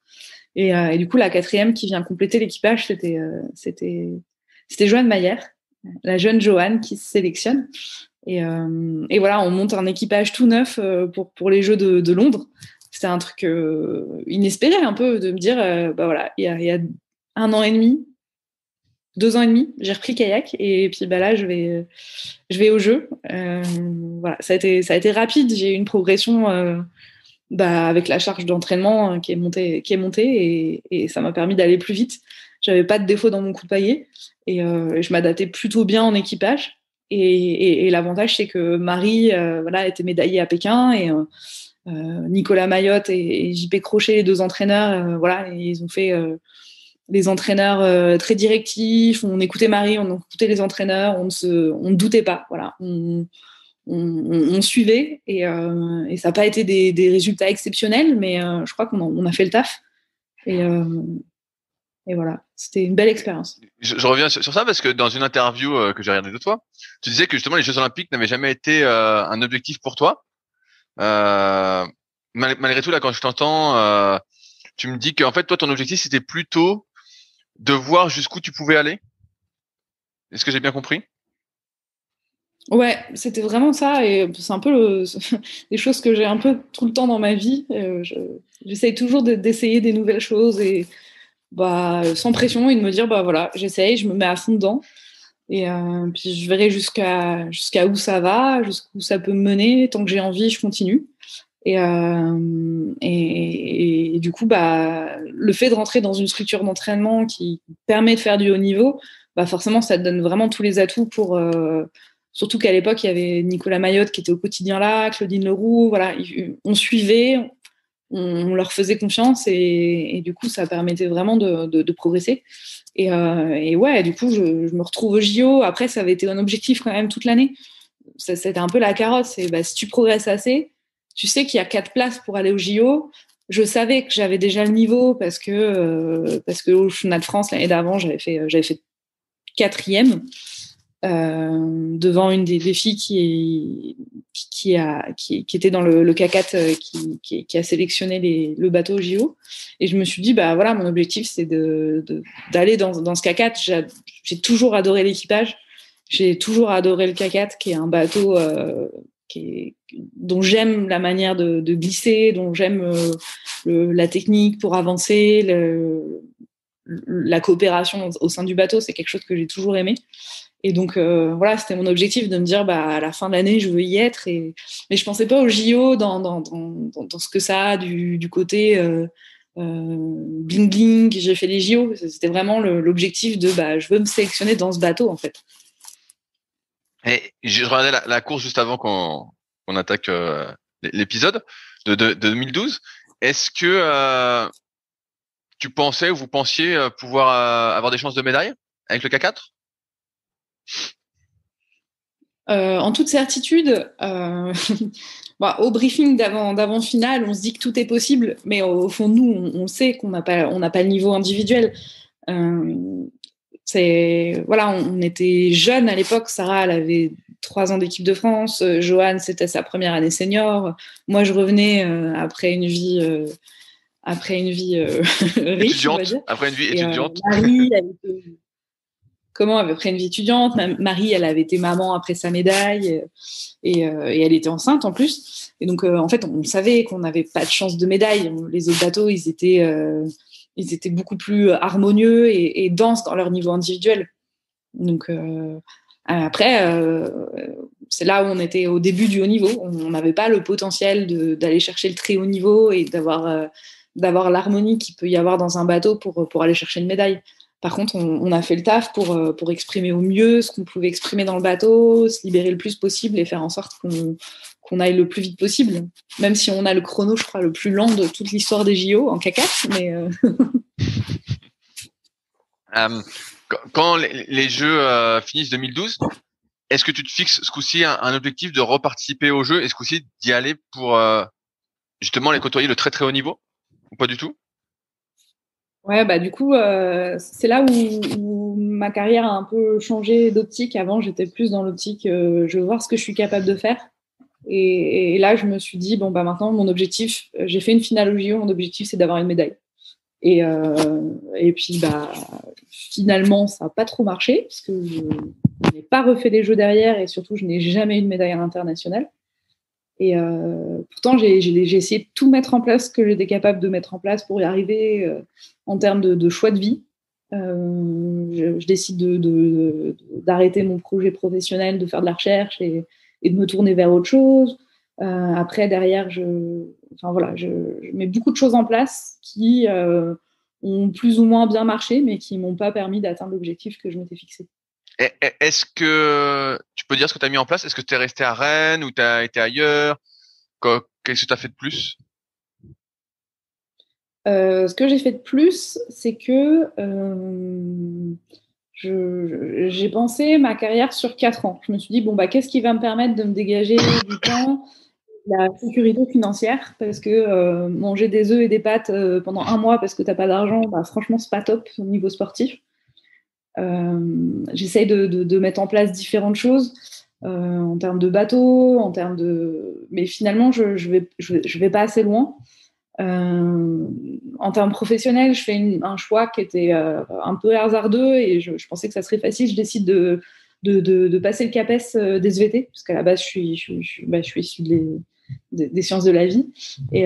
Et du coup, la 4e qui vient compléter l'équipage, c'était Joanne Mayer, la jeune Joanne qui se sélectionne. Et voilà, on monte un équipage tout neuf pour les Jeux de Londres. C'était un truc inespéré un peu de me dire, voilà, il y a 1 an et demi, 2 ans et demi, j'ai repris kayak et puis là je vais au jeu. Voilà, ça a été rapide. J'ai eu une progression avec la charge d'entraînement qui est montée et ça m'a permis d'aller plus vite. J'avais pas de défaut dans mon coup de paillet et je m'adaptais plutôt bien en équipage. Et l'avantage c'est que Marie était médaillée à Pékin et Nicolas Mayotte et JP Crochet, les 2 entraîneurs, ils ont fait les entraîneurs très directifs. On écoutait Marie, on écoutait les entraîneurs, on ne doutait pas. Voilà, on suivait et ça n'a pas été des résultats exceptionnels, mais je crois qu'on a fait le taf. Et voilà, c'était une belle expérience. Je reviens sur ça parce que dans une interview que j'ai regardée de toi, tu disais que justement les Jeux Olympiques n'avaient jamais été un objectif pour toi. Malgré tout, là, quand je t'entends, tu me dis qu'en fait, toi, ton objectif, c'était plutôt de voir jusqu'où tu pouvais aller. Est-ce que j'ai bien compris? Ouais, c'était vraiment ça. Et c'est un peu les choses que j'ai un peu tout le temps dans ma vie. J'essaye toujours d'essayer des nouvelles choses et sans pression et de me dire voilà, j'essaye, je me mets à fond dedans. Et puis je verrai jusqu'à où ça va, jusqu'où ça peut me mener. Tant que j'ai envie, je continue. Et du coup, le fait de rentrer dans une structure d'entraînement qui permet de faire du haut niveau, forcément, ça te donne vraiment tous les atouts pour. Surtout qu'à l'époque, il y avait Nicolas Mayotte qui était au quotidien là, Claudine Leroux. Voilà, on suivait, on leur faisait confiance et du coup, ça permettait vraiment de progresser. Et ouais, du coup, je me retrouve au JO. Après, ça avait été un objectif quand même toute l'année. C'était un peu la carotte. C'est si tu progresses assez, tu sais qu'il y a 4 places pour aller au JO. Je savais que j'avais déjà le niveau parce que au championnat de France l'année d'avant, j'avais fait 4e devant une des filles qui était dans le K4 qui a sélectionné le bateau au JO. Et je me suis dit voilà, mon objectif c'est d'aller dans ce K4. J'ai toujours adoré l'équipage. J'ai toujours adoré le K4 qui est un bateau dont j'aime la manière de glisser, dont j'aime la technique pour avancer, la coopération au sein du bateau, c'est quelque chose que j'ai toujours aimé. Et donc voilà, c'était mon objectif de me dire à la fin de l'année je veux y être. Mais je pensais pas au JO dans ce que ça a du côté bling bling. J'ai fait les JO, c'était vraiment l'objectif de je veux me sélectionner dans ce bateau en fait. Et je regardais la course juste avant qu'on attaque l'épisode de 2012. Est-ce que tu pensais ou vous pensiez pouvoir avoir des chances de médaille avec le K4? En toute certitude, au briefing d'avant finale, on se dit que tout est possible, mais au fond de nous, on sait qu'on n'a pas le niveau individuel. On était jeunes à l'époque. Sarah, elle avait 3 ans d'équipe de France. Joanne, c'était sa première année senior. Moi, je revenais après une vie riche, étudiante, on va dire. Après une vie étudiante. Marie, elle avait pris une vie étudiante. Marie, elle avait été maman après sa médaille et elle était enceinte en plus. Et donc, en fait, on savait qu'on n'avait pas de chance de médaille. Les autres bateaux, ils étaient beaucoup plus harmonieux et denses dans leur niveau individuel. Donc, après, c'est là où on était au début du haut niveau. On n'avait pas le potentiel d'aller chercher le très haut niveau et d'avoir l'harmonie qu'il peut y avoir dans un bateau pour aller chercher une médaille. Par contre, on a fait le taf pour exprimer au mieux ce qu'on pouvait exprimer dans le bateau, se libérer le plus possible et faire en sorte qu'on aille le plus vite possible, même si on a le chrono, je crois, le plus lent de toute l'histoire des JO en K4, mais Quand les Jeux finissent 2012, est-ce que tu te fixes ce coup-ci un objectif de reparticiper aux Jeux et ce coup-ci d'y aller pour justement les côtoyer de très très haut niveau ou pas du tout? Ouais, bah du coup, c'est là où ma carrière a un peu changé d'optique. Avant, j'étais plus dans l'optique, je veux voir ce que je suis capable de faire. Et là, je me suis dit, bon, bah maintenant, mon objectif, j'ai fait une finale au JO, mon objectif, c'est d'avoir une médaille. Et puis, bah, finalement, ça n'a pas trop marché, parce que je n'ai pas refait les Jeux derrière, et surtout, je n'ai jamais eu de médaille à l'international. Et pourtant, j'ai essayé de tout mettre en place ce que j'étais capable de mettre en place pour y arriver en termes de choix de vie. Je décide d'arrêter mon projet professionnel, de faire de la recherche et de me tourner vers autre chose. Après, derrière, je mets beaucoup de choses en place qui ont plus ou moins bien marché, mais qui m'ont pas permis d'atteindre l'objectif que je m'étais fixé. Est-ce que tu peux dire ce que tu as mis en place? Est-ce que tu es resté à Rennes ou tu as été ailleurs? Qu'est-ce que tu as fait de plus? Ce que j'ai fait de plus, c'est que j'ai pensé ma carrière sur 4 ans. Je me suis dit, bon, bah, qu'est-ce qui va me permettre de me dégager du temps, la sécurité financière, parce que manger des œufs et des pâtes pendant 1 mois parce que t'as pas d'argent, bah, franchement, c'est pas top au niveau sportif. J'essaye de mettre en place différentes choses en termes de bateau, mais finalement, je vais pas assez loin. En termes professionnels, je fais un choix qui était un peu hasardeux et je pensais que ça serait facile. Je décide de passer le CAPES des SVT, parce qu'à la base, je suis issue des sciences de la vie. Et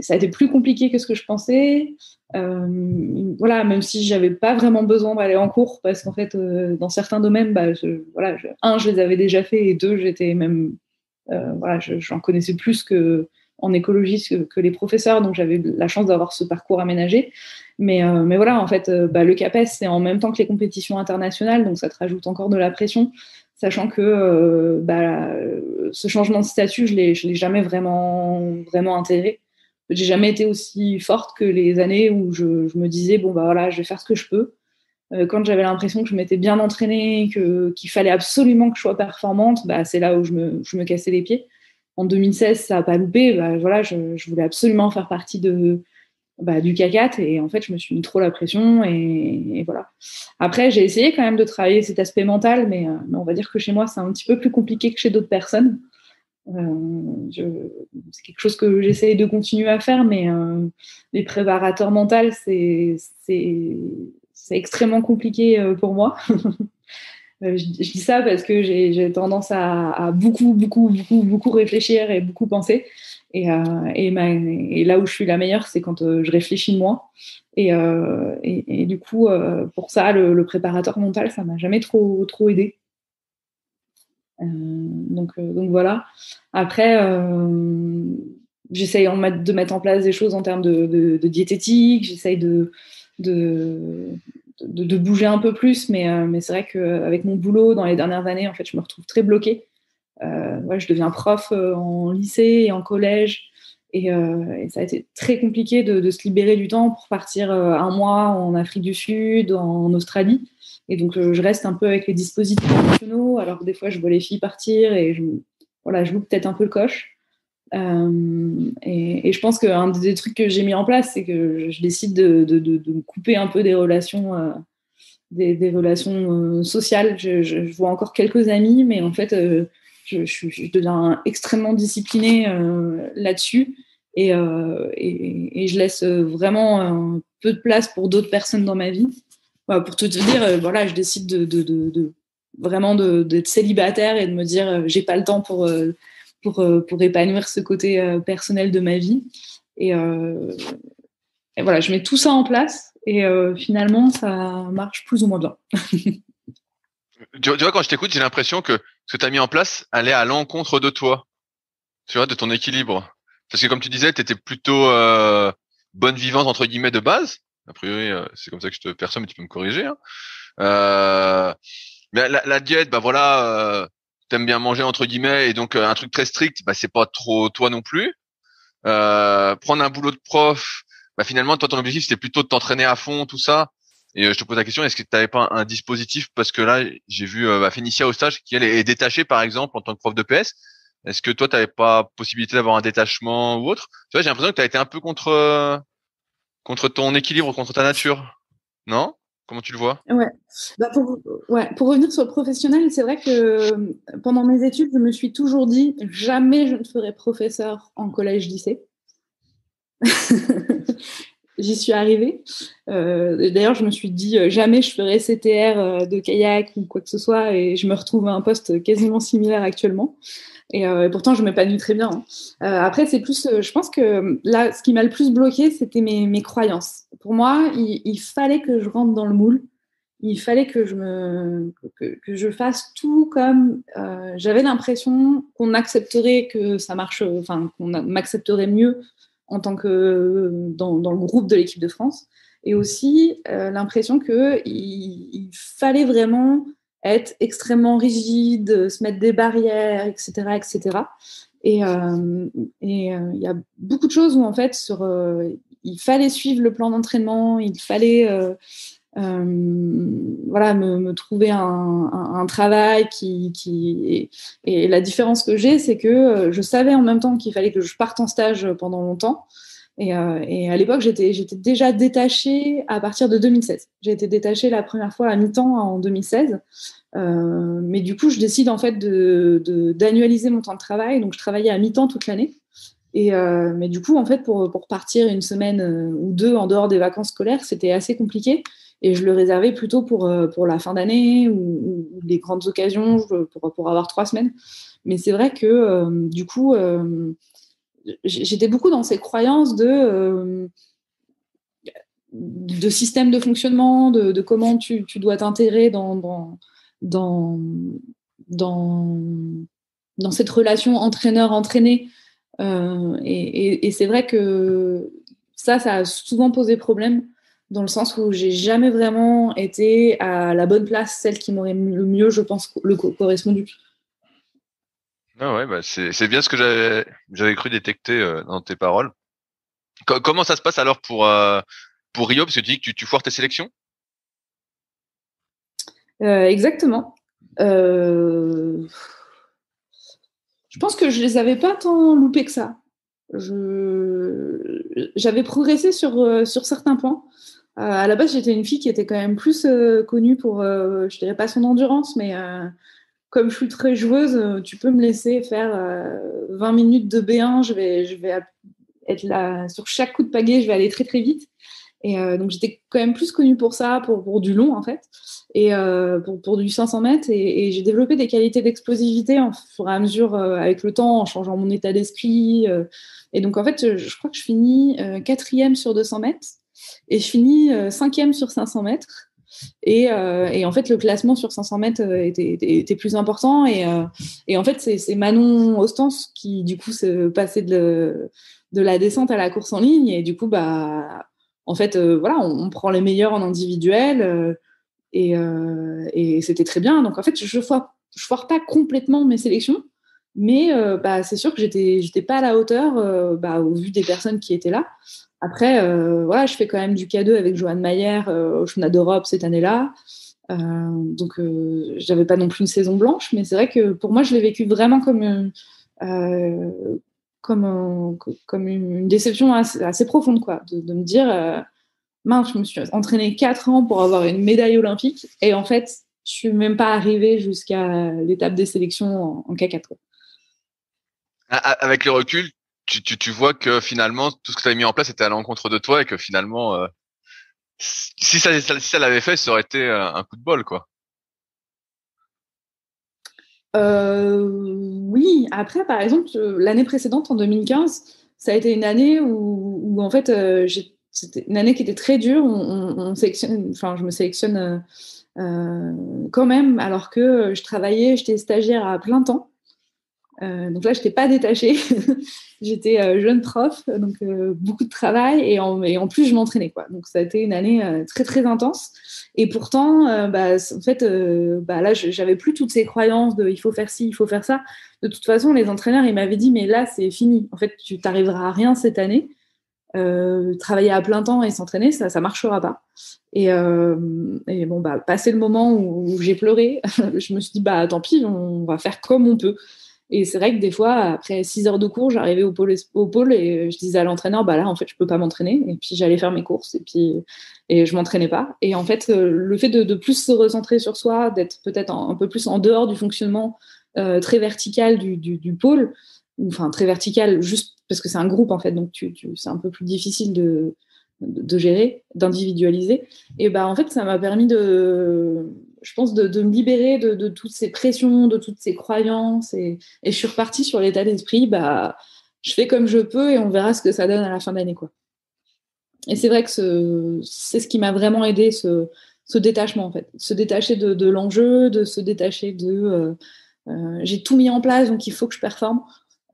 ça a été plus compliqué que ce que je pensais. Voilà, même si j'avais pas vraiment besoin d'aller en cours, parce qu'en fait, dans certains domaines, bah, je les avais déjà fait, et 2, j'étais même, j'en connaissais plus en écologie que les professeurs, donc j'avais la chance d'avoir ce parcours aménagé. Mais voilà, en fait, le CAPES, c'est en même temps que les compétitions internationales, donc ça te rajoute encore de la pression, sachant que ce changement de statut, je l'ai jamais vraiment intégré. J'ai jamais été aussi forte que les années où je me disais, bon, bah voilà, je vais faire ce que je peux. Quand j'avais l'impression que je m'étais bien entraînée, qu'il fallait absolument que je sois performante, bah, c'est là où je me cassais les pieds. En 2016, ça n'a pas loupé. Bah, voilà, je voulais absolument faire partie du K4, et en fait, je me suis mis trop la pression, et voilà. Après, j'ai essayé quand même de travailler cet aspect mental, mais on va dire que chez moi, c'est un petit peu plus compliqué que chez d'autres personnes. C'est quelque chose que j'essaye de continuer à faire, mais les préparateurs mentaux, c'est extrêmement compliqué pour moi. Je dis ça parce que j'ai tendance à beaucoup réfléchir et beaucoup penser. Et là où je suis la meilleure, c'est quand je réfléchis moins. Et du coup, pour ça, le préparateur mental, ça m'a jamais trop aidé. Donc voilà. Après, j'essaye de mettre en place des choses en termes de diététique. J'essaye de bouger un peu plus, mais c'est vrai qu'avec mon boulot dans les dernières années, en fait, je me retrouve très bloquée. Je deviens prof en lycée et en collège, et ça a été très compliqué de se libérer du temps pour partir 1 mois en Afrique du Sud, en Australie. Et donc, je reste un peu avec les dispositifs nationaux, alors que des fois, je vois les filles partir et je loupe peut-être un peu le coche. Et je pense qu'un des trucs que j'ai mis en place, c'est que je décide de me couper un peu des relations, des relations sociales. Je vois encore quelques amis, mais en fait, je deviens extrêmement disciplinée là-dessus, et je laisse vraiment un peu de place pour d'autres personnes dans ma vie. Voilà, pour tout te dire, voilà, je décide vraiment d'être célibataire et de me dire j'ai pas le temps pour épanouir ce côté personnel de ma vie. Et voilà, je mets tout ça en place, et finalement, ça marche plus ou moins bien. Tu vois, quand je t'écoute, j'ai l'impression que ce que tu as mis en place allait à l'encontre de toi, tu vois, de ton équilibre. Parce que comme tu disais, tu étais plutôt bonne vivante, entre guillemets, de base. A priori, c'est comme ça que je te perçois, mais tu peux me corriger. Hein. Mais la diète, bah voilà, t'aimes bien manger entre guillemets et donc un truc très strict, bah c'est pas trop toi non plus. Prendre un boulot de prof, bah finalement toi ton objectif c'était plutôt de t'entraîner à fond tout ça. Et je te pose la question, est-ce que tu n'avais pas un dispositif parce que là j'ai vu Fénicia au stage qui elle est détachée par exemple en tant que prof de PS. Est-ce que toi t'avais pas possibilité d'avoir un détachement ou autre? Tu vois, j'ai l'impression que tu as été un peu contre ton équilibre, contre ta nature. Non? Comment tu le vois? Ouais. Bah pour revenir sur le professionnel, c'est vrai que pendant mes études, je me suis toujours dit jamais je ne ferai professeur en collège-lycée. J'y suis arrivée. D'ailleurs, je me suis dit jamais je ferai CTR de kayak ou quoi que ce soit, et je me retrouve à un poste quasiment similaire actuellement. Et pourtant, je m'épanouis très bien. Après, c'est plus, je pense que là, ce qui m'a le plus bloqué, c'était mes croyances. Pour moi, il fallait que je rentre dans le moule. Il fallait que que je fasse tout comme j'avais l'impression qu'on accepterait que ça marche, enfin qu'on m'accepterait mieux en tant que dans le groupe de l'équipe de France, et aussi l'impression que il fallait vraiment être extrêmement rigide, se mettre des barrières, etc., etc. Et il y a beaucoup de choses où en fait il fallait suivre le plan d'entraînement, il fallait voilà, me trouver un travail et la différence que j'ai, c'est que je savais en même temps qu'il fallait que je parte en stage pendant longtemps. Et à l'époque, j'étais déjà détachée à partir de 2016. J'ai été détachée la première fois à mi-temps en 2016. Mais du coup, je décide en fait d'annualiser mon temps de travail. Donc, je travaillais à mi-temps toute l'année. Mais du coup, en fait, pour partir une semaine ou deux en dehors des vacances scolaires, c'était assez compliqué. Et je le réservais plutôt pour la fin d'année ou les grandes occasions, pour avoir 3 semaines. Mais c'est vrai que du coup, j'étais beaucoup dans ces croyances de système de fonctionnement, de comment tu dois t'intégrer dans, dans, dans cette relation entraîneur-entraîné. Et c'est vrai que ça a souvent posé problème dans le sens où j'ai jamais vraiment été à la bonne place, celle qui m'aurait le mieux, je pense, correspondu. Ah ouais, bah c'est bien ce que j'avais cru détecter dans tes paroles. Comment ça se passe alors pour Rio, parce que tu dis que tu foires tes sélections? Exactement. Je pense que je les avais pas tant loupés que ça. J'avais progressé sur certains points. À la base, j'étais une fille qui était quand même plus connue pour, je dirais pas son endurance, mais comme je suis très joueuse, tu peux me laisser faire 20 minutes de B1, je vais être là sur chaque coup de pagaie, je vais aller très très vite. Et donc j'étais quand même plus connue pour ça, pour du long en fait, et pour du 500 mètres. Et j'ai développé des qualités d'explosivité en fur et à mesure avec le temps, en changeant mon état d'esprit. Et donc en fait, je crois que je finis 4e sur 200 mètres et je finis 5e sur 500 mètres. Et en fait, le classement sur 500 mètres était plus important. Et en fait, c'est Manon Ostens qui, du coup, se passait de la descente à la course en ligne. Et du coup, bah, en fait, voilà, on prend les meilleurs en individuel. Et c'était très bien. Donc, en fait, je foire pas complètement mes sélections. Mais bah, c'est sûr que j'étais pas à la hauteur bah, au vu des personnes qui étaient là. Après, voilà, je fais quand même du K2 avec Johanne Mayer au championnat d'Europe cette année-là. Donc, j'avais pas non plus une saison blanche, mais c'est vrai que pour moi, je l'ai vécu vraiment comme une déception assez profonde, quoi, de me dire, mince, je me suis entraînée 4 ans pour avoir une médaille olympique, et en fait, je suis même pas arrivée jusqu'à l'étape des sélections en K4. Quoi. Avec le recul, tu vois que finalement tout ce que tu avais mis en place était à l'encontre de toi et que finalement si ça l'avait fait, ça aurait été un coup de bol, quoi. Oui, après, par exemple, l'année précédente, en 2015, ça a été une année où en fait, c'était une année qui était très dure. On sélectionne, enfin, je me sélectionne quand même, alors que je travaillais, j'étais stagiaire à plein temps. Donc là, je n'étais pas détachée. J'étais jeune prof, donc beaucoup de travail et en plus, je m'entraînais, quoi. Donc ça a été une année très, très intense. Et pourtant, en fait, là, j'avais plus toutes ces croyances de il faut faire ci, il faut faire ça. De toute façon, les entraîneurs, ils m'avaient dit, mais là, c'est fini. En fait, tu t'arriveras à rien cette année. Travailler à plein temps et s'entraîner, ça marchera pas. Et bon, passé le moment où j'ai pleuré, je me suis dit, tant pis, on va faire comme on peut. Et c'est vrai que des fois, après 6 heures de cours, j'arrivais au pôle et je disais à l'entraîneur, là, en fait, je peux pas m'entraîner. Et puis, j'allais faire mes courses et je m'entraînais pas. Et en fait, le fait de plus se recentrer sur soi, d'être peut-être un peu plus en dehors du fonctionnement très vertical du pôle, enfin, très vertical, juste parce que c'est un groupe, en fait, donc c'est un peu plus difficile de gérer, d'individualiser. Et en fait, ça m'a permis je pense, de me libérer de toutes ces pressions, de toutes ces croyances. Et je suis repartie sur l'état d'esprit, je fais comme je peux et on verra ce que ça donne à la fin de l'année, quoi. Et c'est vrai que c'est ce qui m'a vraiment aidé, ce détachement, en fait. Se détacher de l'enjeu, de se détacher j'ai tout mis en place, donc il faut que je performe.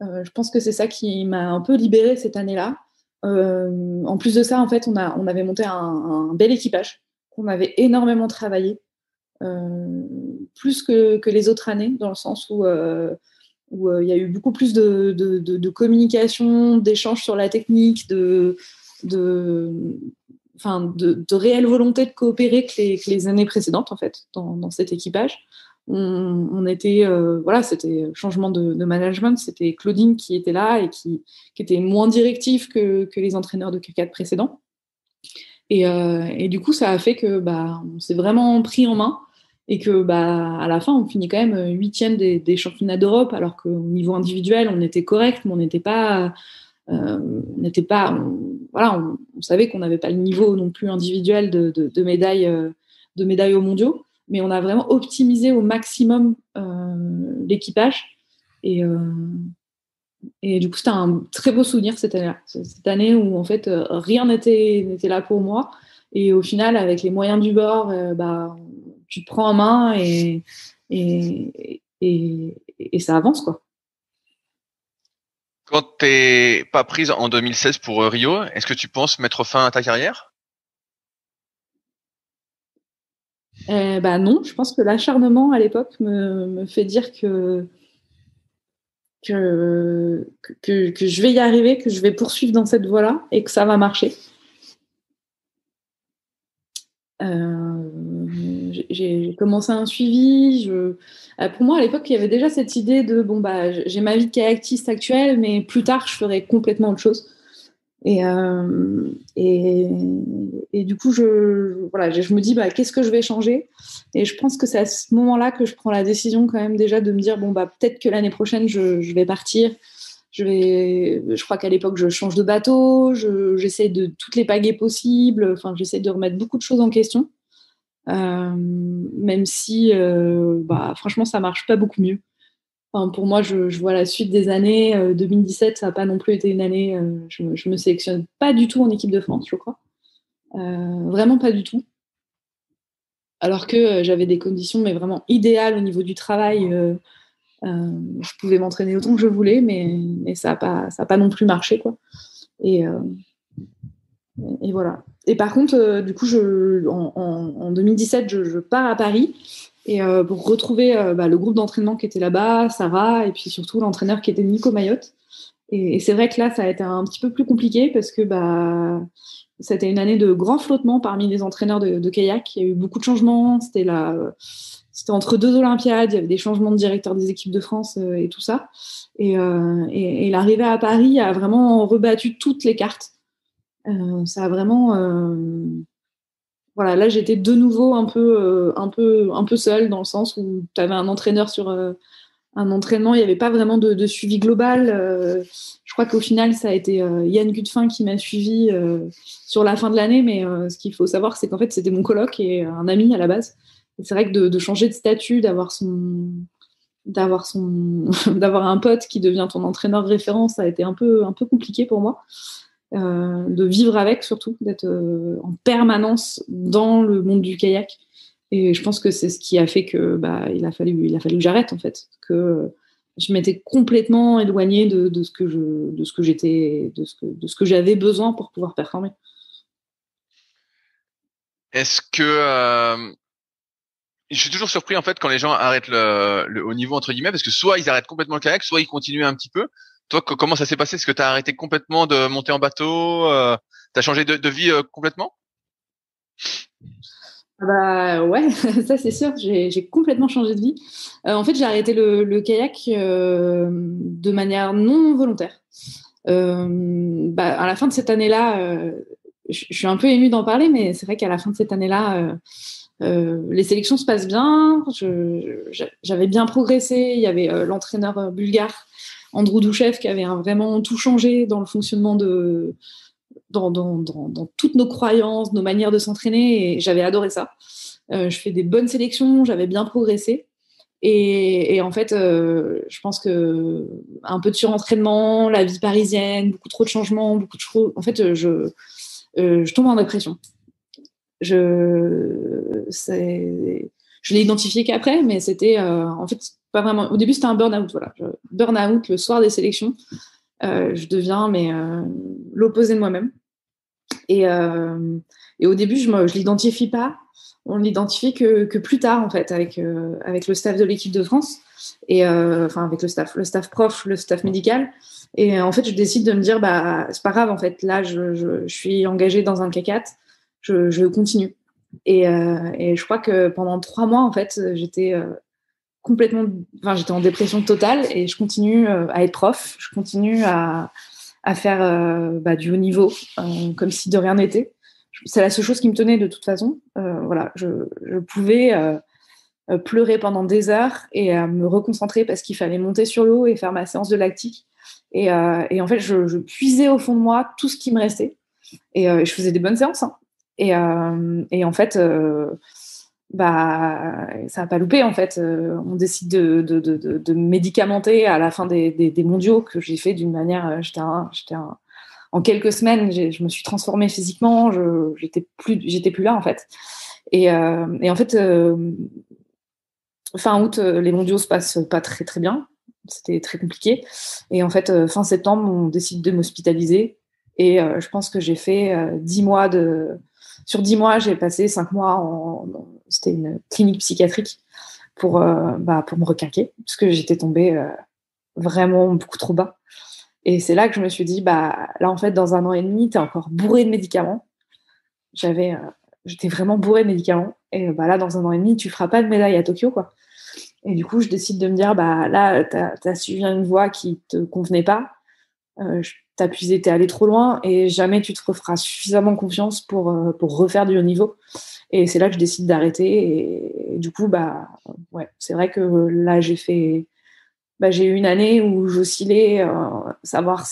Je pense que c'est ça qui m'a un peu libérée cette année-là. En plus de ça, en fait, on avait monté un bel équipage, qu'on avait énormément travaillé. Plus que les autres années, dans le sens où il y a eu beaucoup plus de communication, d'échanges sur la technique, de réelle volonté de coopérer que les années précédentes, en fait, dans cet équipage. On était, c'était changement de management, c'était Claudine qui était là et qui était moins directive que les entraîneurs de K4 précédents. Et du coup, ça a fait que on s'est vraiment pris en main et que à la fin, on finit quand même 8e des championnats d'Europe, alors qu'au niveau individuel, on était correct, mais on n'était pas, on savait qu'on n'avait pas le niveau non plus individuel de médailles aux mondiaux, mais on a vraiment optimisé au maximum l'équipage et du coup, c'était un très beau souvenir cette année-là. Cette année où, en fait, rien n'était là pour moi. Et au final, avec les moyens du bord, tu te prends en main et ça avance, quoi. Quand t'es pas prise en 2016 pour Rio, est-ce que tu penses mettre fin à ta carrière? Non, je pense que l'acharnement à l'époque me fait dire que je vais y arriver, que je vais poursuivre dans cette voie-là et que ça va marcher. J'ai commencé un suivi. Pour moi, à l'époque, il y avait déjà cette idée de j'ai ma vie de kayakiste actuelle, mais plus tard, je ferai complètement autre chose. Et du coup, je me dis, qu'est-ce que je vais changer? Et je pense que c'est à ce moment-là que je prends la décision quand même déjà de me dire, peut-être que l'année prochaine, je vais partir. Je crois qu'à l'époque, je change de bateau, j'essaie de toutes les pagaies possibles. Enfin, j'essaie de remettre beaucoup de choses en question. Même si, franchement, ça marche pas beaucoup mieux. Enfin, pour moi, je vois la suite des années. 2017, ça n'a pas non plus été une année. Je me sélectionne pas du tout en équipe de France, je crois. Vraiment pas du tout. Alors que j'avais des conditions, mais vraiment idéales au niveau du travail. Je pouvais m'entraîner autant que je voulais, mais ça n'a pas non plus marché, quoi. Et voilà. Et par contre, du coup, en 2017, je pars à Paris. Et pour retrouver le groupe d'entraînement qui était là-bas, Sarah, et puis surtout l'entraîneur qui était Nico Mayotte. Et c'est vrai que là, ça a été un petit peu plus compliqué parce que c'était une année de grand flottement parmi les entraîneurs de kayak. Il y a eu beaucoup de changements. C'était entre 2 Olympiades, il y avait des changements de directeur des équipes de France et tout ça. Et l'arrivée à Paris a vraiment rebattu toutes les cartes. Ça a vraiment... là, j'étais de nouveau un peu seule dans le sens où tu avais un entraîneur sur un entraînement, il n'y avait pas vraiment de suivi global. Je crois qu'au final, ça a été Yann Gutefin qui m'a suivi sur la fin de l'année, mais ce qu'il faut savoir, c'est qu'en fait, c'était mon coloc et un ami à la base. Et c'est vrai que de changer de statut, d'avoir un pote qui devient ton entraîneur référent, ça a été un peu compliqué pour moi. De vivre avec, surtout, d'être en permanence dans le monde du kayak. Et je pense que c'est ce qui a fait que il a fallu que j'arrête, en fait. Que je m'étais complètement éloignée de ce que j'étais, de ce que j'avais besoin pour pouvoir performer. Est-ce que je suis toujours surpris en fait quand les gens arrêtent le haut niveau entre guillemets, parce que soit ils arrêtent complètement le kayak, soit ils continuent un petit peu. Toi, comment ça s'est passé? Est-ce que tu as arrêté complètement de monter en bateau? T'as changé de vie complètement? Bah ouais, ça c'est sûr, j'ai complètement changé de vie. En fait, j'ai arrêté le kayak de manière non volontaire. À la fin de cette année-là, je suis un peu émue d'en parler, mais c'est vrai qu'à la fin de cette année-là, les sélections se passent bien. J'avais bien progressé. Il y avait l'entraîneur bulgare, Andrew Douchev, qui avait vraiment tout changé dans le fonctionnement dans toutes nos croyances, nos manières de s'entraîner, et j'avais adoré ça. Je fais des bonnes sélections, j'avais bien progressé. Et en fait, je pense que un peu de surentraînement, la vie parisienne, beaucoup trop de changements, beaucoup de choses. En fait, je tombe en dépression. Je l'ai identifié qu'après, mais c'était en fait pas vraiment. Au début, c'était un burn-out. Voilà, burn-out le soir des sélections. Je deviens l'opposé de moi-même. Et au début, je l'identifie pas. On l'identifie que plus tard, en fait, avec le staff de l'équipe de France et avec le staff prof, le staff médical. Et en fait, je décide de me dire, bah, c'est pas grave, en fait. Là, je suis engagée dans un K4, je continue. Et je crois que pendant 3 mois, en fait, j'étais j'étais en dépression totale, et je continue à être prof, je continue à faire du haut niveau, comme si de rien n'était. C'est la seule chose qui me tenait de toute façon. Voilà, je pouvais pleurer pendant des heures et me reconcentrer parce qu'il fallait monter sur l'eau et faire ma séance de lactique. Et en fait, je puisais au fond de moi tout ce qui me restait. Et je faisais des bonnes séances. Hein. Et en fait, ça n'a pas loupé. En fait, on décide de médicamenter à la fin des mondiaux, que j'ai fait d'une manière. En quelques semaines, je me suis transformée physiquement. J'étais plus là, en fait. Et en fait, fin août, les mondiaux se passent pas très très bien. C'était très compliqué. Et en fait, fin septembre, on décide de m'hospitaliser. Et je pense que j'ai fait 10 mois Sur 10 mois, j'ai passé 5 mois c'était une clinique psychiatrique pour me requinquer, parce que j'étais tombée vraiment beaucoup trop bas. Et c'est là que je me suis dit, là, en fait, dans 1 an et demi, t'es encore bourré de médicaments. J'étais vraiment bourrée de médicaments. Et là, dans 1 an et demi, tu feras pas de médaille à Tokyo, quoi. Et du coup, je décide de me dire, là, t'as suivi une voie qui te convenait pas. T'es allé trop loin, et jamais tu te referas suffisamment confiance pour refaire du haut niveau. Et c'est là que je décide d'arrêter. Et du coup, ouais, c'est vrai que là, j'ai eu une année où j'oscillais, savoir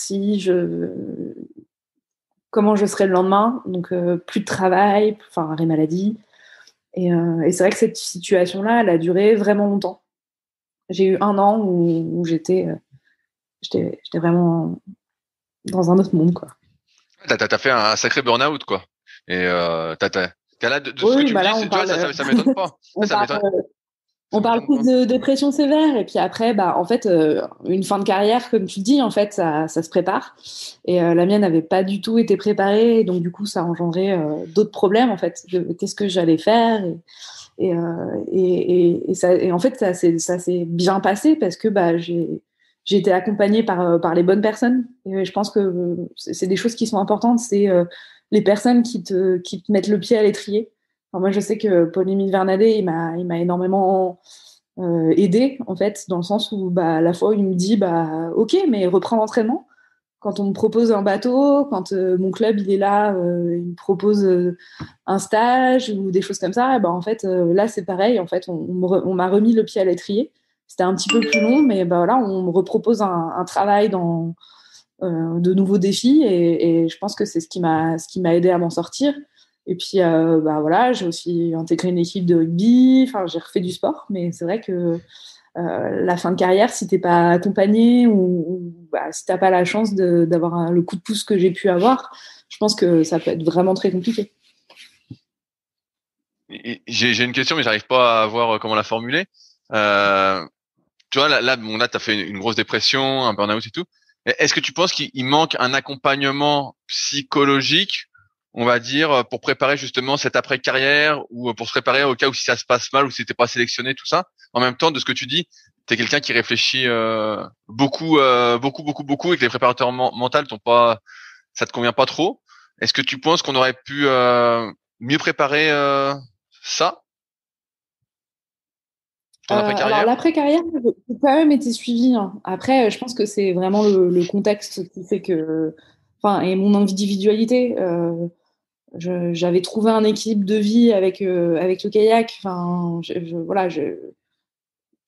comment je serais le lendemain. Donc, plus de travail, arrêt maladie. Et c'est vrai que cette situation-là, elle a duré vraiment longtemps. J'ai eu 1 an où j'étais vraiment dans un autre monde, quoi. T'as fait un sacré burn-out, quoi. Et là, de ce que tu me dis, tu vois, ça m'étonne pas. On parle plus de dépression sévère, et puis après, en fait, une fin de carrière, comme tu dis, en fait, ça se prépare. Et la mienne n'avait pas du tout été préparée, et donc du coup, ça a engendré d'autres problèmes, en fait. Qu'est-ce que j'allais faire, et en fait, ça s'est bien passé parce que j'ai été accompagnée par les bonnes personnes. Et je pense que c'est des choses qui sont importantes. C'est les personnes qui te mettent le pied à l'étrier. Alors moi, je sais que Paul-Émile Vernadet, il m'a énormément aidé, en fait, dans le sens où à la fois, il me dit, ok, mais reprends l'entraînement. Quand on me propose un bateau, quand mon club il est là, il me propose un stage ou des choses comme ça, en fait, là, c'est pareil. En fait, on m'a remis le pied à l'étrier. C'était un petit peu plus long, mais là, on me repropose un travail dans de nouveaux défis, et je pense que c'est ce qui m'a aidé à m'en sortir. Et puis, voilà, j'ai aussi intégré une équipe de rugby. Enfin, j'ai refait du sport, mais c'est vrai que la fin de carrière, si t'es pas accompagné ou si t'as pas la chance d'avoir le coup de pouce que j'ai pu avoir, je pense que ça peut être vraiment très compliqué. J'ai une question, mais j'arrive pas à voir comment la formuler. tu vois, là, t'as fait une grosse dépression, un burn-out et tout. Est-ce que tu penses qu'il manque un accompagnement psychologique, on va dire, pour préparer justement cette après-carrière ou pour se préparer au cas où si ça se passe mal ou si t'es pas sélectionné, tout ça? En même temps, de ce que tu dis, t'es quelqu'un qui réfléchit beaucoup, beaucoup et que les préparateurs mentaux ça te convient pas trop. Est-ce que tu penses qu'on aurait pu mieux préparer ça? Ton Alors, après-carrière? l'après-carrière, j'ai quand même été suivie, hein. Après, je pense que c'est vraiment le contexte qui fait que, enfin, et mon individualité. J'avais trouvé un équilibre de vie avec le kayak, enfin, voilà,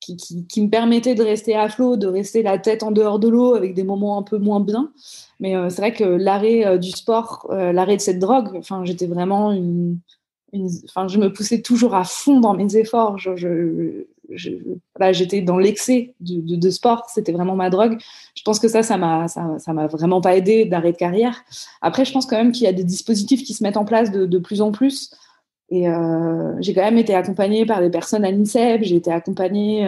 qui me permettait de rester à flot, de rester la tête en dehors de l'eau avec des moments un peu moins bien. Mais c'est vrai que l'arrêt du sport, l'arrêt de cette drogue, enfin, j'étais vraiment enfin, je me poussais toujours à fond dans mes efforts. Voilà, j'étais dans l'excès de sport. C'était vraiment ma drogue. Je pense que ça m'a vraiment pas aidé d'arrêt de carrière. Après, je pense quand même qu'il y a des dispositifs qui se mettent en place de plus en plus. Et j'ai quand même été accompagnée par des personnes à l'INSEP, j'ai été accompagnée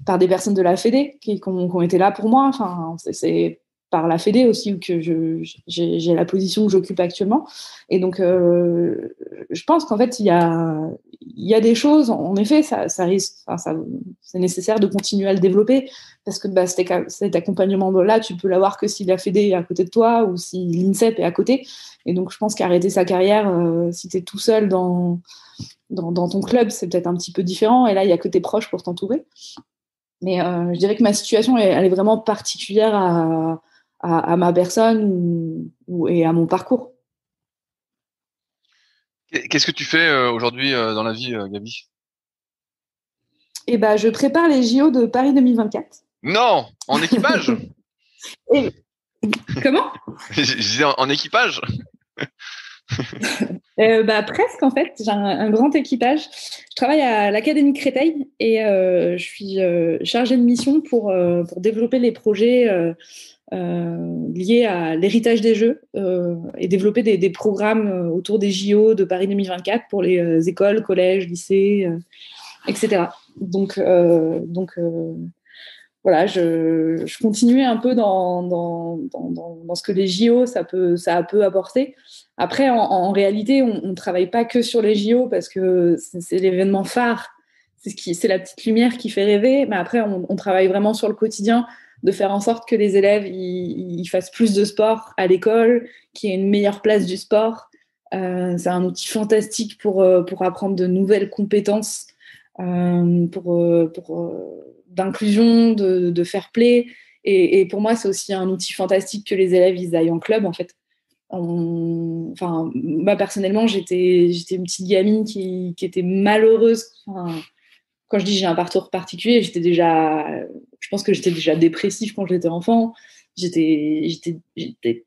par des personnes de la Fédé qui ont été là pour moi. Enfin, c'est par la Fédé aussi que j'ai la position que j'occupe actuellement. Et donc, je pense qu'en fait, il y a des choses, en effet, ça risque, enfin, c'est nécessaire de continuer à le développer parce que bah, cet accompagnement-là, tu peux l'avoir que si la Fédé est à côté de toi ou si l'INSEP est à côté. Et donc, je pense qu'arrêter sa carrière, si tu es tout seul dans ton club, c'est peut-être un petit peu différent. Et là, il n'y a que tes proches pour t'entourer. Mais je dirais que ma situation, elle est vraiment particulière à ma personne et à mon parcours. Qu'est-ce que tu fais aujourd'hui dans la vie, Gabi? Et ben, je prépare les JO de Paris 2024. Non, en équipage. Et... Comment? Je disais en équipage. Bah, presque, en fait. J'ai un grand équipage. Je travaille à l'Académie Créteil et je suis chargée de mission pour développer les projets liés à l'héritage des Jeux et développer des programmes autour des JO de Paris 2024 pour les écoles, collèges, lycées, etc. Donc voilà, je continuais un peu dans ce que les JO ça a peu apporté. Après, en réalité, on ne travaille pas que sur les JO parce que c'est l'événement phare, c'est la petite lumière qui fait rêver. Mais après, on travaille vraiment sur le quotidien de faire en sorte que les élèves ils fassent plus de sport à l'école, qu'il y ait une meilleure place du sport. C'est un outil fantastique pour apprendre de nouvelles compétences, d'inclusion, de fair play. Et pour moi, c'est aussi un outil fantastique que les élèves ils aillent en club, en fait. Enfin, moi, personnellement, j'étais une petite gamine qui était malheureuse. Enfin, quand je dis j'ai un parcours particulier, je pense que j'étais déjà dépressive quand j'étais enfant. J'étais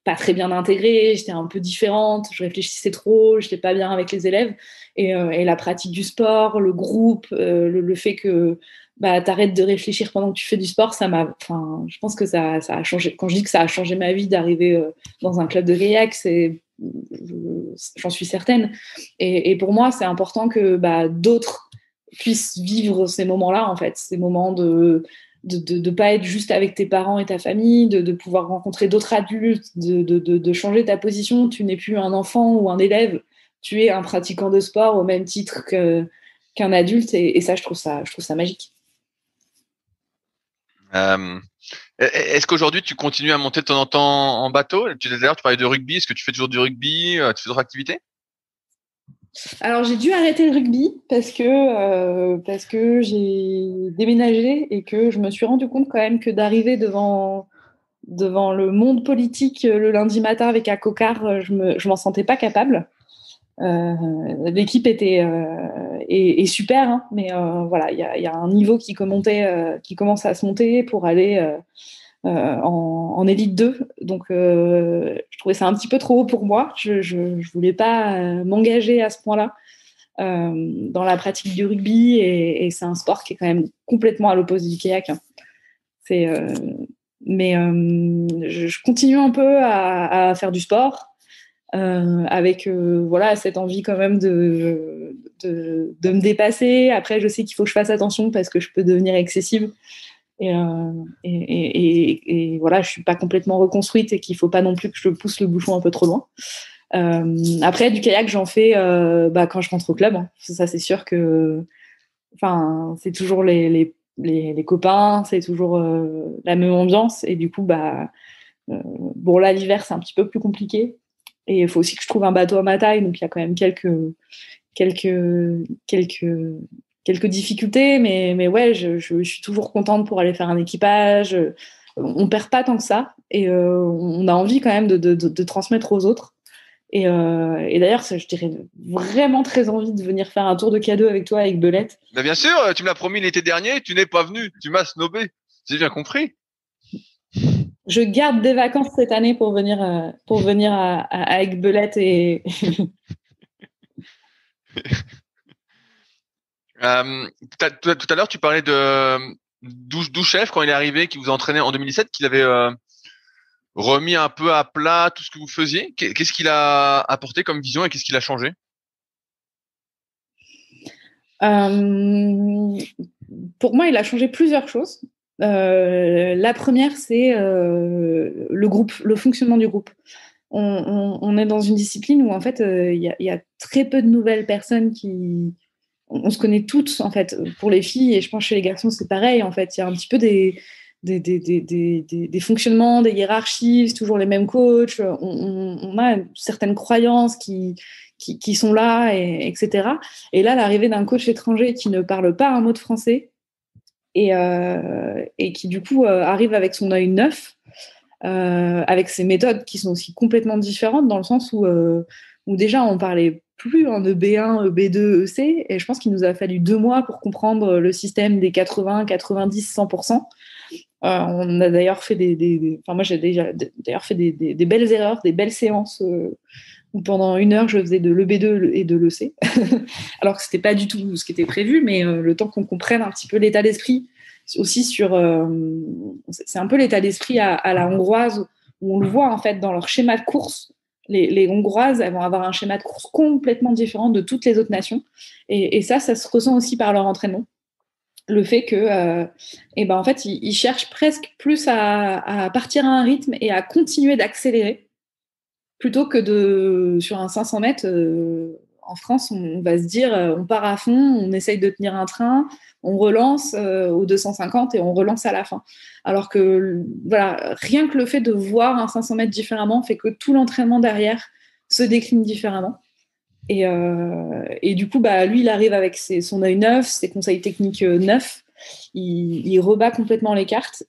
pas très bien intégrée, j'étais un peu différente, je réfléchissais trop, j'étais pas bien avec les élèves. Et la pratique du sport, le groupe, le fait que bah, t'arrêtes de réfléchir pendant que tu fais du sport, enfin, je pense que ça a changé. Quand je dis que ça a changé ma vie d'arriver dans un club de kayak, j'en suis certaine. Et pour moi, c'est important que bah, d'autres puissent vivre ces moments-là, en fait, ces moments de pas être juste avec tes parents et ta famille, de pouvoir rencontrer d'autres adultes, de changer ta position. Tu n'es plus un enfant ou un élève, tu es un pratiquant de sport au même titre qu'un adulte, et ça, je trouve ça magique. Est-ce qu'aujourd'hui tu continues à monter de temps en temps en bateau? D'ailleurs, tu parlais de rugby. Est-ce que tu fais toujours du rugby? Tu fais d'autres activités? Alors, j'ai dû arrêter le rugby parce que j'ai déménagé et que je me suis rendu compte quand même que d'arriver devant le monde politique le lundi matin avec un cocard, je m'en sentais pas capable. L'équipe est super, hein, mais voilà, il y a un niveau qui commence à se monter pour aller en élite 2. Donc, je trouvais ça un petit peu trop haut pour moi. Je voulais pas m'engager à ce point-là dans la pratique du rugby, et c'est un sport qui est quand même complètement à l'opposé du kayak, hein. C'est, mais je continue un peu à faire du sport avec voilà, cette envie quand même de me dépasser. Après, je sais qu'il faut que je fasse attention parce que je peux devenir excessive. Et voilà, je suis pas complètement reconstruite et qu'il faut pas non plus que je pousse le bouchon un peu trop loin. Après, du kayak, j'en fais quand je rentre au club. Hein. Ça, c'est sûr que, enfin, c'est toujours les copains, c'est toujours la même ambiance. Et du coup, bon, là, l'hiver, c'est un petit peu plus compliqué. Et il faut aussi que je trouve un bateau à ma taille. Donc, il y a quand même quelques, quelques difficultés. Mais ouais, je suis toujours contente pour aller faire un équipage. On perd pas tant que ça. Et on a envie quand même de transmettre aux autres. Et d'ailleurs, je dirais vraiment très envie de venir faire un tour de cadeau avec toi, avec Belette. Mais bien sûr, tu me l'as promis l'été dernier, tu n'es pas venu, tu m'as snobé. J'ai bien compris. Je garde des vacances cette année pour venir avec Belette et. Tout à l'heure, tu parlais de Douchef quand il est arrivé, qui vous a entraîné en 2017, qu'il avait remis un peu à plat tout ce que vous faisiez. Qu'est-ce qu'il a apporté comme vision et qu'est-ce qu'il a changé? Pour moi, il a changé plusieurs choses. La première, c'est le groupe, le fonctionnement du groupe. On est dans une discipline où en fait, il y a très peu de nouvelles personnes qui. On se connaît toutes en fait. Pour les filles et je pense chez les garçons, c'est pareil. En fait, il y a un petit peu des fonctionnements, des hiérarchies, c'est toujours les mêmes coachs. On a certaines croyances qui sont là, etc. Et là, l'arrivée d'un coach étranger qui ne parle pas un mot de français et qui du coup arrive avec son œil neuf, avec ses méthodes qui sont aussi complètement différentes dans le sens où déjà on parlait plus en EB1, EB2, EC, et je pense qu'il nous a fallu 2 mois pour comprendre le système des 80, 90, 100%. On a d'ailleurs fait moi j'ai d'ailleurs fait des belles erreurs, des belles séances où pendant 1 heure je faisais de l'EB2 et de l'EC, alors que c'était pas du tout ce qui était prévu, mais le temps qu'on comprenne un petit peu l'état d'esprit aussi c'est un peu l'état d'esprit à la hongroise où on le voit en fait dans leur schéma de course. Les Hongroises, elles vont avoir un schéma de course complètement différent de toutes les autres nations, et ça se ressent aussi par leur entraînement. Le fait que, en fait, ils cherchent presque plus à partir à un rythme et à continuer d'accélérer plutôt que sur un 500 mètres. En France, on va se dire, on part à fond, on essaye de tenir un train, on relance au 250 et on relance à la fin. Alors que, voilà, rien que le fait de voir un 500 mètres différemment fait que tout l'entraînement derrière se décline différemment. Et du coup, lui, il arrive avec son œil neuf, ses conseils techniques neufs. Il rebat complètement les cartes.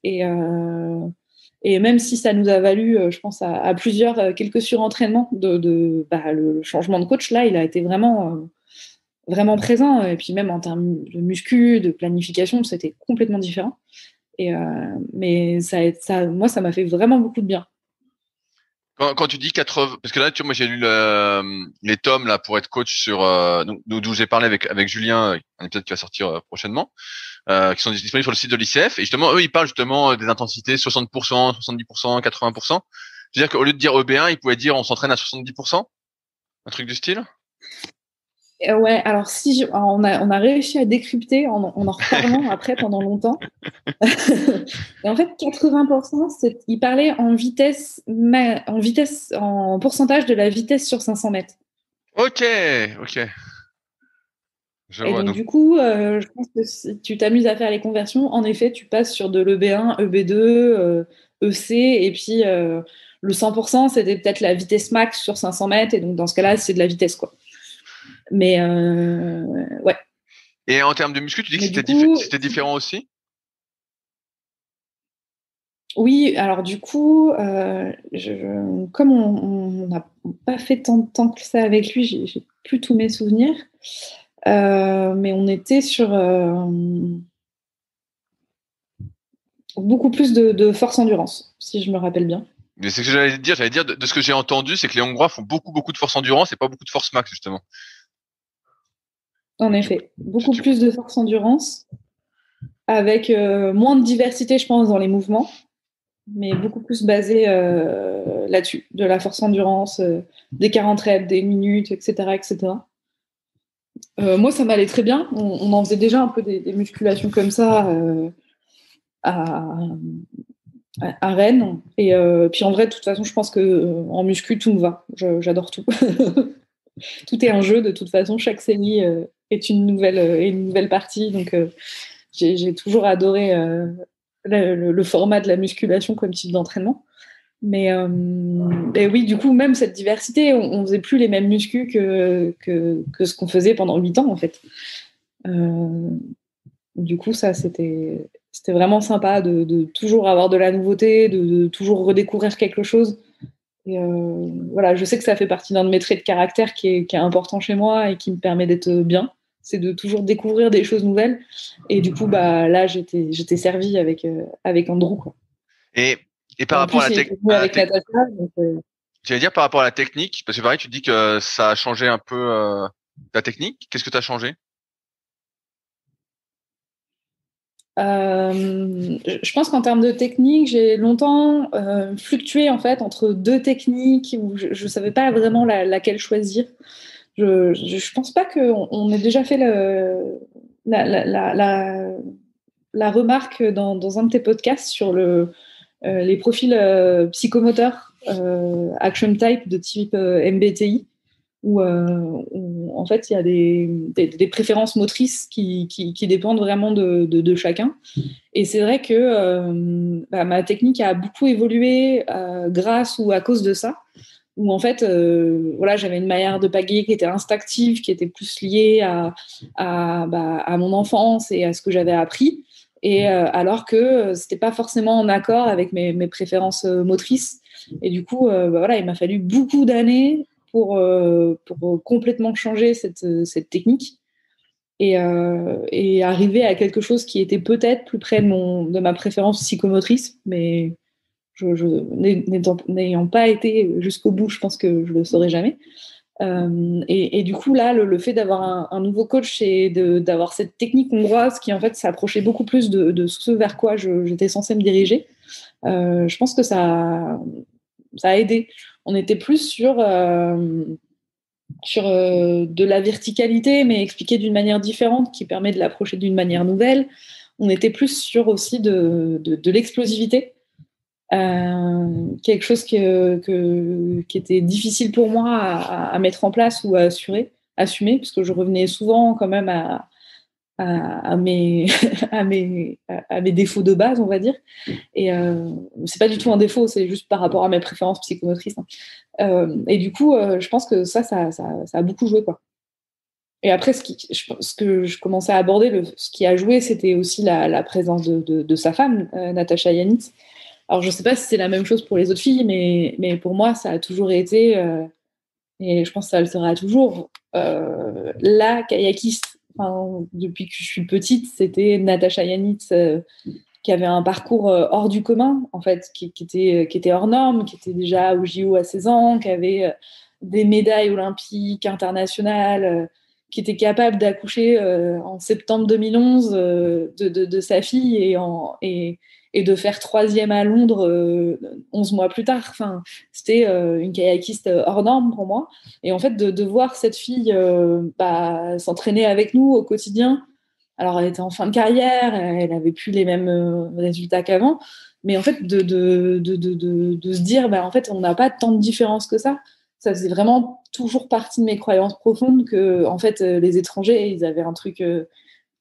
Et même si ça nous a valu, je pense, à plusieurs, quelques surentraînements, le changement de coach, là, il a été vraiment, vraiment présent. Et puis même en termes de muscu, de planification, c'était complètement différent. Mais moi, ça m'a fait vraiment beaucoup de bien. Quand tu dis 80, parce que là, tu vois, moi j'ai lu les tomes là pour être coach sur d'où j'ai parlé avec Julien, un épisode qui va sortir prochainement, qui sont disponibles sur le site de l'ICF, et justement eux ils parlent justement des intensités 60%, 70%, 80%. C'est-à-dire qu'au lieu de dire EB1, ils pouvaient dire on s'entraîne à 70%, un truc du style. Ouais, alors on a réussi à décrypter en reparlant après pendant longtemps. Et en fait, 80%, il parlait en en pourcentage de la vitesse sur 500 mètres. Ok. Et donc, du coup, je pense que si tu t'amuses à faire les conversions, en effet, tu passes sur de l'EB1, EB2, EC, et puis le 100%, c'était peut-être la vitesse max sur 500 mètres, et donc dans ce cas-là, c'est de la vitesse, quoi. Mais ouais. Et en termes de muscu, tu dis que c'était différent aussi? Oui, alors du coup, comme on n'a pas fait tant de temps que ça avec lui, j'ai plus tous mes souvenirs. Mais on était sur beaucoup plus de force endurance, si je me rappelle bien. Mais c'est ce que j'allais dire. J'allais dire de ce que j'ai entendu, c'est que les Hongrois font beaucoup de force endurance et pas beaucoup de force max justement. En effet, beaucoup plus de force endurance, avec moins de diversité, je pense, dans les mouvements, mais beaucoup plus basé là-dessus, de la force endurance, des 40 reps, des minutes, etc., etc. Moi, ça m'allait très bien. On en faisait déjà un peu des musculations comme ça à Rennes. Et puis en vrai, de toute façon, je pense que en muscu, tout me va. J'adore tout. Tout est un jeu de toute façon. Chaque série est une nouvelle partie. Donc j'ai toujours adoré le format de la musculation comme type d'entraînement. Mais oui, du coup, même cette diversité, on faisait plus les mêmes muscles que ce qu'on faisait pendant 8 ans en fait. Du coup, ça c'était vraiment sympa de toujours avoir de la nouveauté, de toujours redécouvrir quelque chose. Et voilà, je sais que ça fait partie d'un de mes traits de caractère qui est important chez moi et qui me permet d'être bien. C'est de toujours découvrir des choses nouvelles. Et du coup, bah là, j'étais servie avec Andrew, quoi. Et Et par en rapport plus, il était venu avec Natacha. Donc, tu vas dire par rapport à la technique, parce que pareil, tu dis que ça a changé un peu ta technique. Qu'est-ce que tu as changé? Je pense qu'en termes de technique, j'ai longtemps fluctué en fait entre deux techniques où je ne savais pas vraiment laquelle choisir. Je pense pas qu'on ait déjà fait la, la, la, la, la remarque dans un de tes podcasts sur les profils psychomoteurs, action type de type MBTI où en fait il y a des préférences motrices qui dépendent vraiment de chacun. Et c'est vrai que ma technique a beaucoup évolué grâce ou à cause de ça, où en fait voilà, j'avais une manière de pagayer qui était instinctive, qui était plus liée à mon enfance et à ce que j'avais appris. Et alors que c'était pas forcément en accord avec mes préférences motrices. Et du coup, voilà, il m'a fallu beaucoup d'années pour complètement changer cette technique et arriver à quelque chose qui était peut-être plus près de ma préférence psychomotrice, mais n'ayant pas été jusqu'au bout, je pense que je le saurais jamais. Et du coup, là, le fait d'avoir un nouveau coach et d'avoir cette technique hongroise qui, en fait, s'approchait beaucoup plus de ce vers quoi j'étais censée me diriger, je pense que ça a aidé. On était plus sur de la verticalité, mais expliqué d'une manière différente, qui permet de l'approcher d'une manière nouvelle. On était plus sur aussi de l'explosivité, quelque chose qui était difficile pour moi à mettre en place ou à assumer, parce que je revenais souvent quand même à mes, à mes défauts de base, on va dire. Et c'est pas du tout un défaut, c'est juste par rapport à mes préférences psychomotrices. Et du coup, je pense que ça a beaucoup joué, quoi. Et après, ce que je commençais à aborder, ce qui a joué, c'était aussi la présence de sa femme, Natacha Yanitz. Alors, je sais pas si c'est la même chose pour les autres filles, mais pour moi, ça a toujours été, et je pense que ça le sera toujours, la kayakiste. Enfin, depuis que je suis petite, c'était Natacha Yanitz qui avait un parcours hors du commun, en fait, qui était hors norme, qui était déjà au JO à 16 ans, qui avait des médailles olympiques internationales, qui était capable d'accoucher en septembre 2011 de sa fille et de faire troisième à Londres 11 mois plus tard. Enfin, c'était une kayakiste hors norme pour moi. Et en fait, de voir cette fille s'entraîner avec nous au quotidien. Alors, elle était en fin de carrière, elle avait plus les mêmes résultats qu'avant, mais en fait, de se dire, en fait, on n'a pas tant de différence que ça. Ça faisait vraiment toujours partie de mes croyances profondes que, en fait, les étrangers, ils avaient un truc,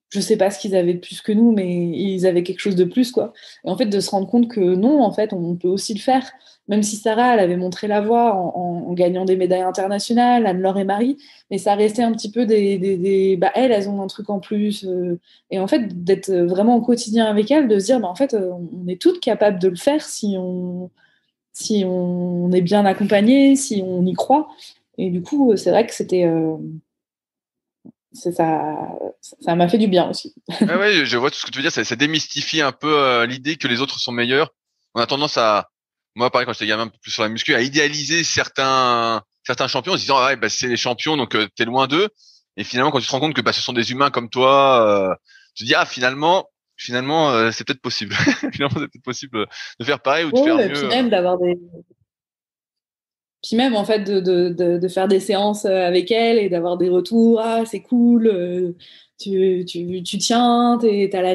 je sais pas ce qu'ils avaient de plus que nous, mais ils avaient quelque chose de plus, quoi. Et en fait, de se rendre compte que non, en fait, on peut aussi le faire. Même si Sarah, elle avait montré la voie en gagnant des médailles internationales, Anne-Laure et Marie, mais ça restait un petit peu elles ont un truc en plus. Et en fait, d'être vraiment au quotidien avec elles, de se dire, en fait, on est toutes capables de le faire si on est bien accompagné, si on y croit. Et du coup, c'est vrai que ça m'a fait du bien aussi. Ouais, ouais, je vois tout ce que tu veux dire. Ça démystifie un peu l'idée que les autres sont meilleurs. On a tendance moi, pareil, quand j'étais gamin, un peu plus sur la muscu, à idéaliser certains champions en se disant, ah ouais, c'est les champions, donc t'es loin d'eux. Et finalement, quand tu te rends compte que ce sont des humains comme toi, tu te dis, ah, finalement, c'est peut-être possible. Finalement, c'est peut-être possible de faire pareil ou de faire Ouais, et puis mieux. même d'avoir des Puis même, en fait, de faire des séances avec elle et d'avoir des retours, ah, c'est cool, tu tiens,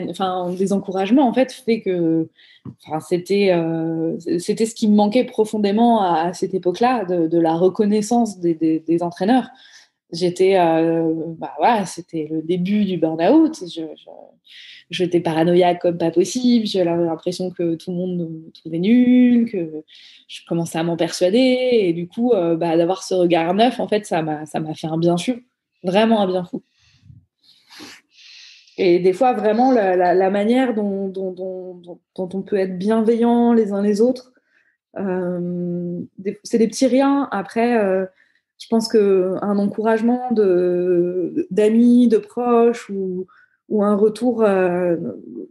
enfin, des encouragements, en fait, fait que enfin, c'était ce qui me manquait profondément à cette époque-là, de la reconnaissance des entraîneurs. Voilà, c'était le début du burn-out. J'étais paranoïaque comme pas possible. J'avais l'impression que tout le monde me trouvait nul, que je commençais à m'en persuader. Et du coup, d'avoir ce regard neuf, en fait, ça m'a fait un bien fou. Vraiment un bien fou. Et des fois, vraiment, la manière dont on peut être bienveillant les uns les autres, c'est des petits riens. Après, je pense qu'un encouragement d'amis, de proches ou un retour,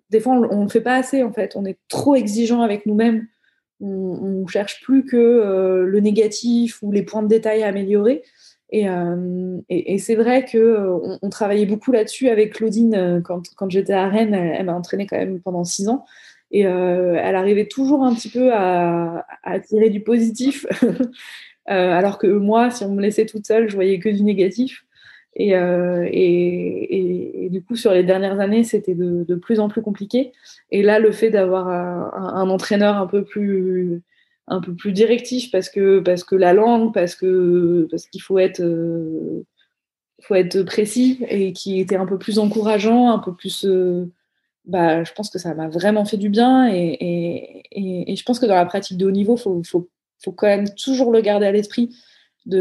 des fois, on ne le fait pas assez, en fait. On est trop exigeant avec nous-mêmes. On cherche plus que le négatif ou les points de détail à améliorer. Et c'est vrai qu'on travaillait beaucoup là-dessus avec Claudine quand j'étais à Rennes. Elle m'a entraînée quand même pendant 6 ans. Et elle arrivait toujours un petit peu à tirer du positif. Alors que moi, si on me laissait toute seule, je voyais que du négatif. Et du coup, sur les dernières années, c'était de plus en plus compliqué. Et là, le fait d'avoir un entraîneur un peu plus directif parce que la langue, parce qu'il faut être précis et qui était un peu plus encourageant, un peu plus je pense que ça m'a vraiment fait du bien et je pense que dans la pratique de haut niveau, faut quand même toujours le garder à l'esprit.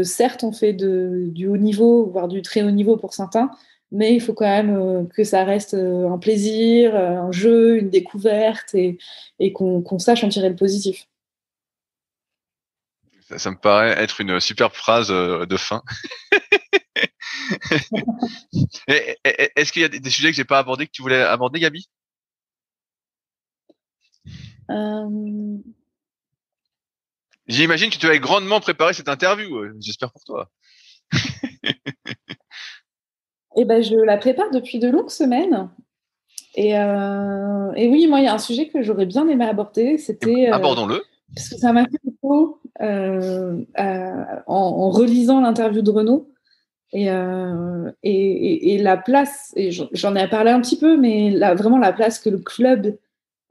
Certes, on fait du haut niveau, voire du très haut niveau pour certains, mais il faut quand même que ça reste un plaisir, un jeu, une découverte et qu'on sache en tirer le positif. Ça me paraît être une superbe phrase de fin. Est-ce qu'il y a des sujets que j'ai pas abordés que tu voulais aborder, Gabi? J'imagine que tu avais grandement préparé cette interview. J'espère pour toi. Je la prépare depuis de longues semaines. Et oui, moi, il y a un sujet que j'aurais bien aimé aborder. C'était abordons-le. Parce que ça m'a fait écho en relisant l'interview de Renaud. Et la place, et j'en ai parlé un petit peu, mais vraiment la place que le club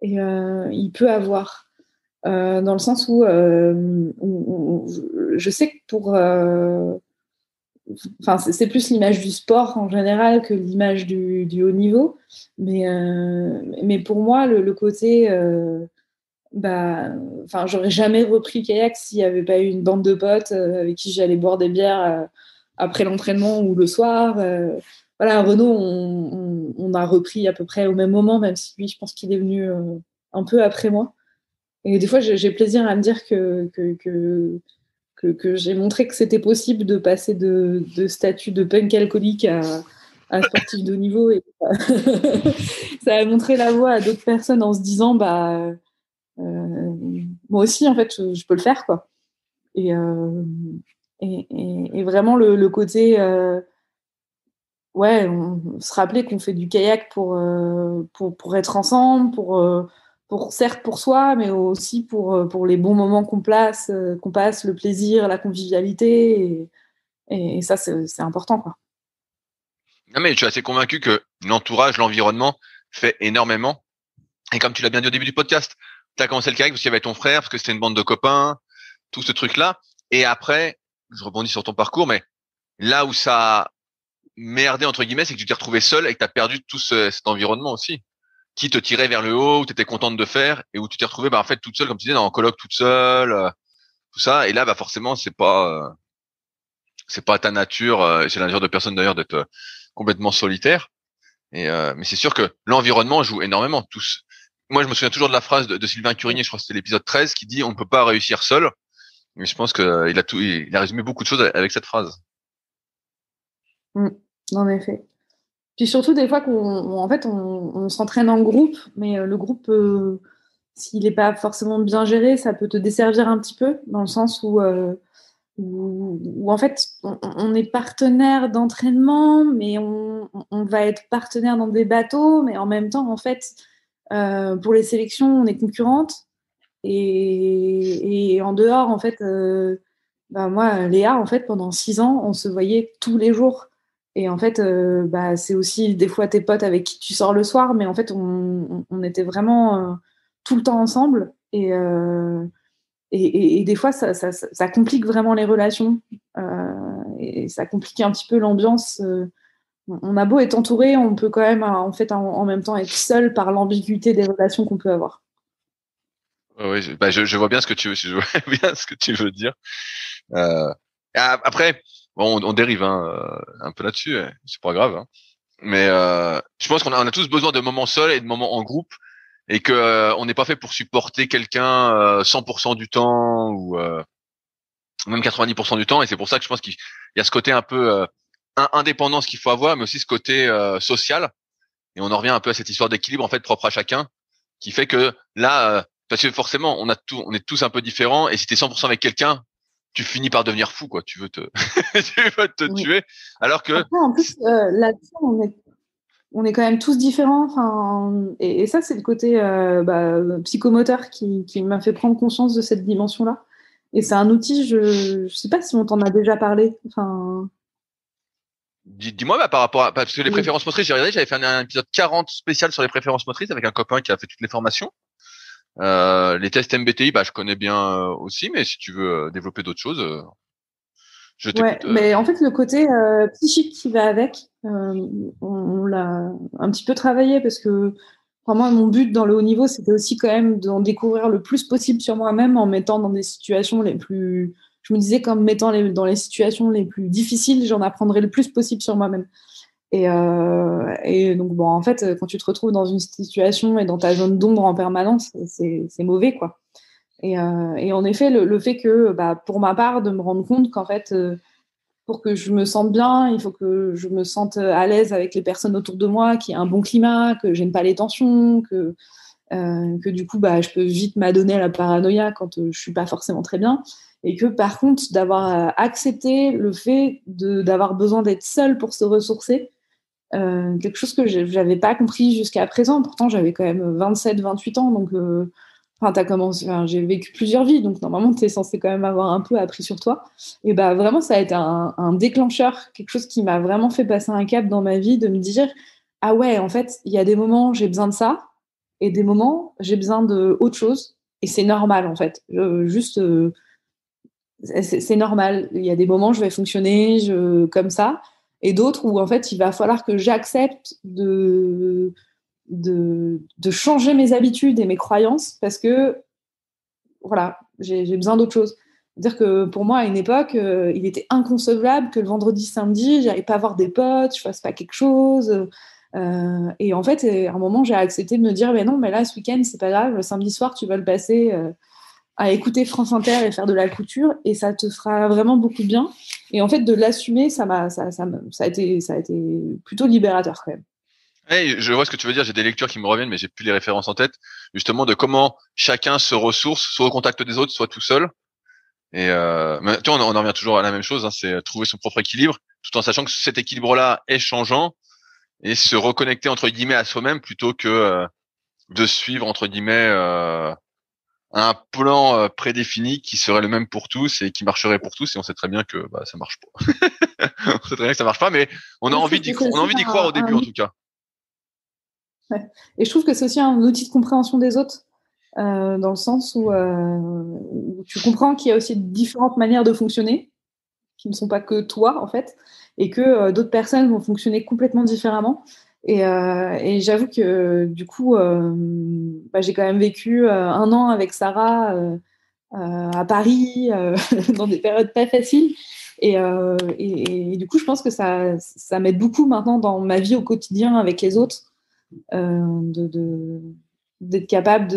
il peut avoir. Dans le sens où je sais que c'est plus l'image du sport en général que l'image du haut niveau, mais pour moi le côté j'aurais jamais repris le kayak s'il n'y avait pas eu une bande de potes avec qui j'allais boire des bières après l'entraînement ou le soir. Voilà, Renaud, on a repris à peu près au même moment, même si lui, je pense qu'il est venu un peu après moi. Et des fois, j'ai plaisir à me dire que j'ai montré que c'était possible de passer de statut de punk alcoolique à sportif de haut niveau. Et ça a montré la voie à d'autres personnes en se disant, moi aussi, en fait, je peux le faire, quoi. Et vraiment, le côté... on se rappeler qu'on fait du kayak pour être ensemble, certes pour soi, mais aussi pour les bons moments qu'on passe, le plaisir, la convivialité, et ça c'est important, quoi. Non mais je suis assez convaincu que l'entourage, l'environnement fait énormément. Et comme tu l'as bien dit au début du podcast, tu as commencé le kayak parce qu'il y avait ton frère, parce que c'était une bande de copains, tout ce truc-là. Et après, je rebondis sur ton parcours, mais là où ça a merdé entre guillemets, c'est que tu t'es retrouvé seul et que tu as perdu tout cet environnement aussi, qui te tirait vers le haut, où tu étais contente de faire, et où tu t'es retrouvé en fait toute seule, comme tu disais, en coloc toute seule, tout ça. Et là, forcément, c'est pas ta nature, c'est la nature de personne d'ailleurs d'être complètement solitaire. Mais c'est sûr que l'environnement joue énormément. Moi, je me souviens toujours de la phrase de Sylvain Curigny, je crois que c'était l'épisode 13, qui dit on ne peut pas réussir seul. Mais je pense il a résumé beaucoup de choses avec cette phrase. En effet. Puis surtout des fois on s'entraîne en groupe, mais le groupe, s'il n'est pas forcément bien géré, ça peut te desservir un petit peu, dans le sens où en fait on est partenaire d'entraînement, mais on va être partenaire dans des bateaux, mais en même temps en fait pour les sélections on est concurrente et en dehors en fait Bah, moi, Léa, en fait, pendant 6 ans, on se voyait tous les jours. Et en fait, bah, c'est aussi des fois tes potes avec qui tu sors le soir, mais en fait, on était vraiment tout le temps ensemble. Et des fois, ça complique vraiment les relations. Et ça complique un petit peu l'ambiance. On a beau être entouré, on peut quand même, en fait, en même temps, être seul par l'ambiguïté des relations qu'on peut avoir. Oui, je vois bien ce que je vois bien ce que tu veux dire. Euh, Après, bon, on dérive un peu là-dessus, c'est pas grave. Hein. Mais je pense qu'on a tous besoin de moments seuls et de moments en groupe, et que on n'est pas fait pour supporter quelqu'un 100% du temps ou même 90% du temps. Et c'est pour ça que je pense qu'il y a ce côté un peu indépendance qu'il faut avoir, mais aussi ce côté social. Et on en revient un peu à cette histoire d'équilibre en fait propre à chacun, qui fait que là, parce que forcément, on est tous un peu différents. Et si t'es 100% avec quelqu'un, tu finis par devenir fou, quoi. Tu veux te, tu veux te Oui. tuer. Alors que, Après, en plus, là-dessus, on est quand même tous différents. Enfin, et ça, c'est le côté bah, psychomoteur qui m'a fait prendre conscience de cette dimension-là. Et c'est un outil, je ne sais pas si on t'en a déjà parlé. Enfin, dis-moi, bah, par rapport à, parce que les préférences motrices, j'ai regardé, j'avais fait un épisode 40 spécial sur les préférences motrices avec un copain qui a fait toutes les formations. Les tests MBTI, bah, je connais bien aussi, mais si tu veux développer d'autres choses, je ouais, t'écoute. mais en fait, le côté psychique qui va avec, on l'a un petit peu travaillé parce que pour moi, mon but dans le haut niveau, c'était aussi quand même d'en découvrir le plus possible sur moi-même en mettant dans des situations les plus. Je me disais qu'en me mettant dans les situations les plus difficiles, j'en apprendrais le plus possible sur moi-même. Et donc, bon, en fait, quand tu te retrouves dans une situation et dans ta zone d'ombre en permanence, c'est mauvais, quoi. Et en effet, le fait que, bah, pour ma part, de me rendre compte qu'en fait, pour que je me sente bien, il faut que je me sente à l'aise avec les personnes autour de moi, qu'il y ait un bon climat, que je n'aime pas les tensions, que du coup, bah, je peux vite m'adonner à la paranoïa quand je suis pas forcément très bien. Et que par contre, d'avoir accepté le fait d'avoir besoin d'être seule pour se ressourcer, quelque chose que j'avais pas compris jusqu'à présent. Pourtant, j'avais quand même 27, 28 ans, donc enfin, enfin, j'ai vécu plusieurs vies, donc normalement, tu es censé quand même avoir un peu appris sur toi. Et bah vraiment, ça a été un déclencheur, quelque chose qui m'a vraiment fait passer un cap dans ma vie, de me dire, ah ouais, en fait, il y a des moments, j'ai besoin de ça, et des moments, j'ai besoin de autre chose, et c'est normal, en fait. Juste, c'est normal. Il y a des moments, je vais fonctionner comme ça, et d'autres où, en fait, il va falloir que j'accepte de changer mes habitudes et mes croyances parce que voilà, j'ai besoin d'autre chose. C'est-à-dire que pour moi, à une époque, il était inconcevable que le vendredi, samedi, j'allais pas voir des potes, je fasse pas quelque chose. Et en fait, à un moment, j'ai accepté de me dire, mais non, mais là, ce week-end, c'est pas grave, le samedi soir, tu vas le passer à écouter France Inter et faire de la couture, et ça te fera vraiment beaucoup de bien. Et en fait, de l'assumer, ça a été plutôt libérateur quand même. Hey, je vois ce que tu veux dire. J'ai des lectures qui me reviennent, mais j'ai plus les références en tête. Justement, de comment chacun se ressource, soit au contact des autres, soit tout seul. Et mais, tu vois, on en revient toujours à la même chose. Hein, c'est trouver son propre équilibre, tout en sachant que cet équilibre-là est changeant, et se reconnecter entre guillemets à soi-même plutôt que de suivre entre guillemets un plan prédéfini qui serait le même pour tous et qui marcherait pour tous. Et on sait très bien que bah, ça marche pas. On sait très bien que ça marche pas, mais on a Je envie trouve d'y que c'est on a aussi envie d'y croire au début en tout cas. ouais. Et je trouve que c'est aussi un outil de compréhension des autres, dans le sens où tu comprends qu'il y a aussi différentes manières de fonctionner, qui ne sont pas que toi, en fait, et que d'autres personnes vont fonctionner complètement différemment. Et j'avoue que du coup, bah, j'ai quand même vécu 1 an avec Sarah à Paris, dans des périodes pas faciles. Et du coup, je pense que ça m'aide beaucoup maintenant dans ma vie au quotidien avec les autres, d'être capable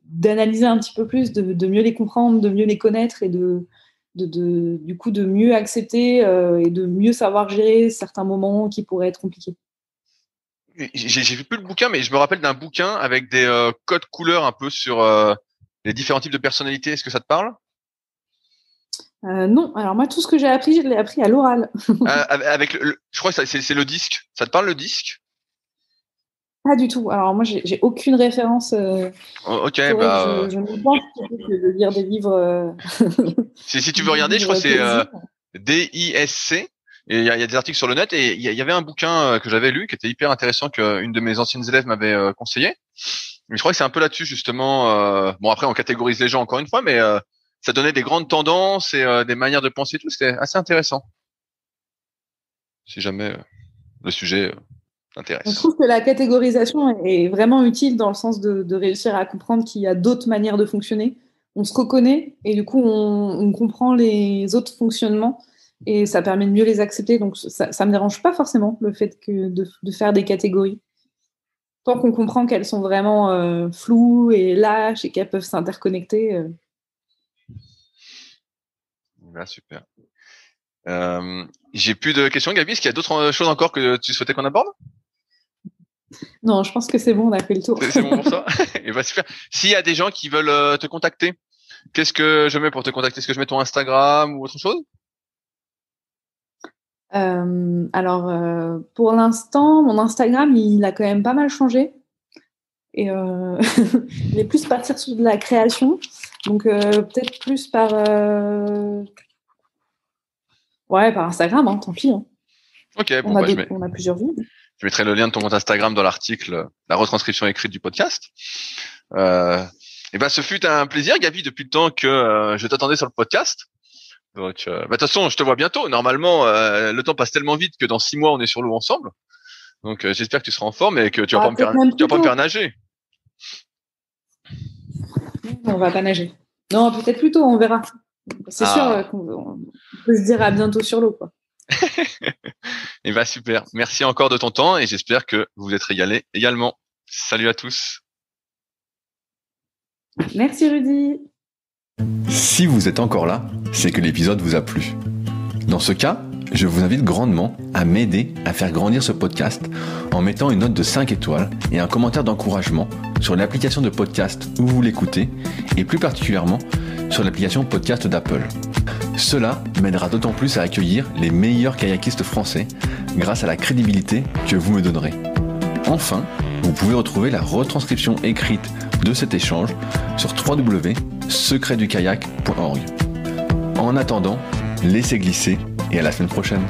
d'analyser un petit peu plus, de mieux les comprendre, de mieux les connaître et du coup, de mieux accepter et de mieux savoir gérer certains moments qui pourraient être compliqués. J'ai vu plus le bouquin, mais je me rappelle d'un bouquin avec des codes couleurs un peu sur les différents types de personnalités. Est-ce que ça te parle? Non, alors moi, tout ce que j'ai appris, je l'ai appris à l'oral. Avec je crois que c'est le disque. Ça te parle le disque? Pas du tout. Alors moi, j'ai aucune référence. Ok, je ne pense que de lire des livres. Si tu veux regarder, je crois que c'est DISC. Et il y a des articles sur le net et il y avait un bouquin que j'avais lu qui était hyper intéressant qu'une de mes anciennes élèves m'avait conseillé. Mais je crois que c'est un peu là-dessus justement. Bon après on catégorise les gens encore une fois, mais ça donnait des grandes tendances et des manières de penser et tout. C'était assez intéressant. Si jamais le sujet t'intéresse. Je trouve que la catégorisation est vraiment utile dans le sens de réussir à comprendre qu'il y a d'autres manières de fonctionner. On se reconnaît et du coup on comprend les autres fonctionnements. Et ça permet de mieux les accepter. Donc, ça me dérange pas forcément, le fait de faire des catégories. Tant qu'on comprend qu'elles sont vraiment floues et lâches et qu'elles peuvent s'interconnecter. Bah, super. J'ai plus de questions, Gabi. Est-ce qu'il y a d'autres choses encore que tu souhaitais qu'on aborde? Non, je pense que c'est bon, on a fait le tour. C'est bon pour ça? Et bah, super. S'il y a des gens qui veulent te contacter, qu'est-ce que je mets pour te contacter? Est-ce que je mets ton Instagram ou autre chose? Pour l'instant, mon Instagram, il a quand même pas mal changé. Et il est plus partir sur de la création. Donc, peut-être plus par Instagram, hein, tant pis. Hein. Ok, bon, on a plusieurs vues. Je mettrai le lien de ton compte Instagram dans l'article, la retranscription écrite du podcast. Et ben, ce fut un plaisir, Gabi, depuis le temps que je t'attendais sur le podcast. Donc, de toute façon, je te vois bientôt. Normalement, le temps passe tellement vite que dans 6 mois, on est sur l'eau ensemble. Donc, j'espère que tu seras en forme et que tu vas pas me faire nager. On va pas nager. Non, peut-être plus tôt, on verra. C'est sûr qu'on peut se dire à bientôt sur l'eau, quoi. Et bah, super. Merci encore de ton temps et j'espère que vous vous êtes régalés également. Salut à tous. Merci, Rudy. Si vous êtes encore là, c'est que l'épisode vous a plu. Dans ce cas, je vous invite grandement à m'aider à faire grandir ce podcast en mettant une note de 5 étoiles et un commentaire d'encouragement sur l'application de podcast où vous l'écoutez et plus particulièrement sur l'application podcast d'Apple. Cela m'aidera d'autant plus à accueillir les meilleurs kayakistes français grâce à la crédibilité que vous me donnerez. Enfin, vous pouvez retrouver la retranscription écrite de cet échange sur www.secretdukayak.org. En attendant, laissez glisser et à la semaine prochaine.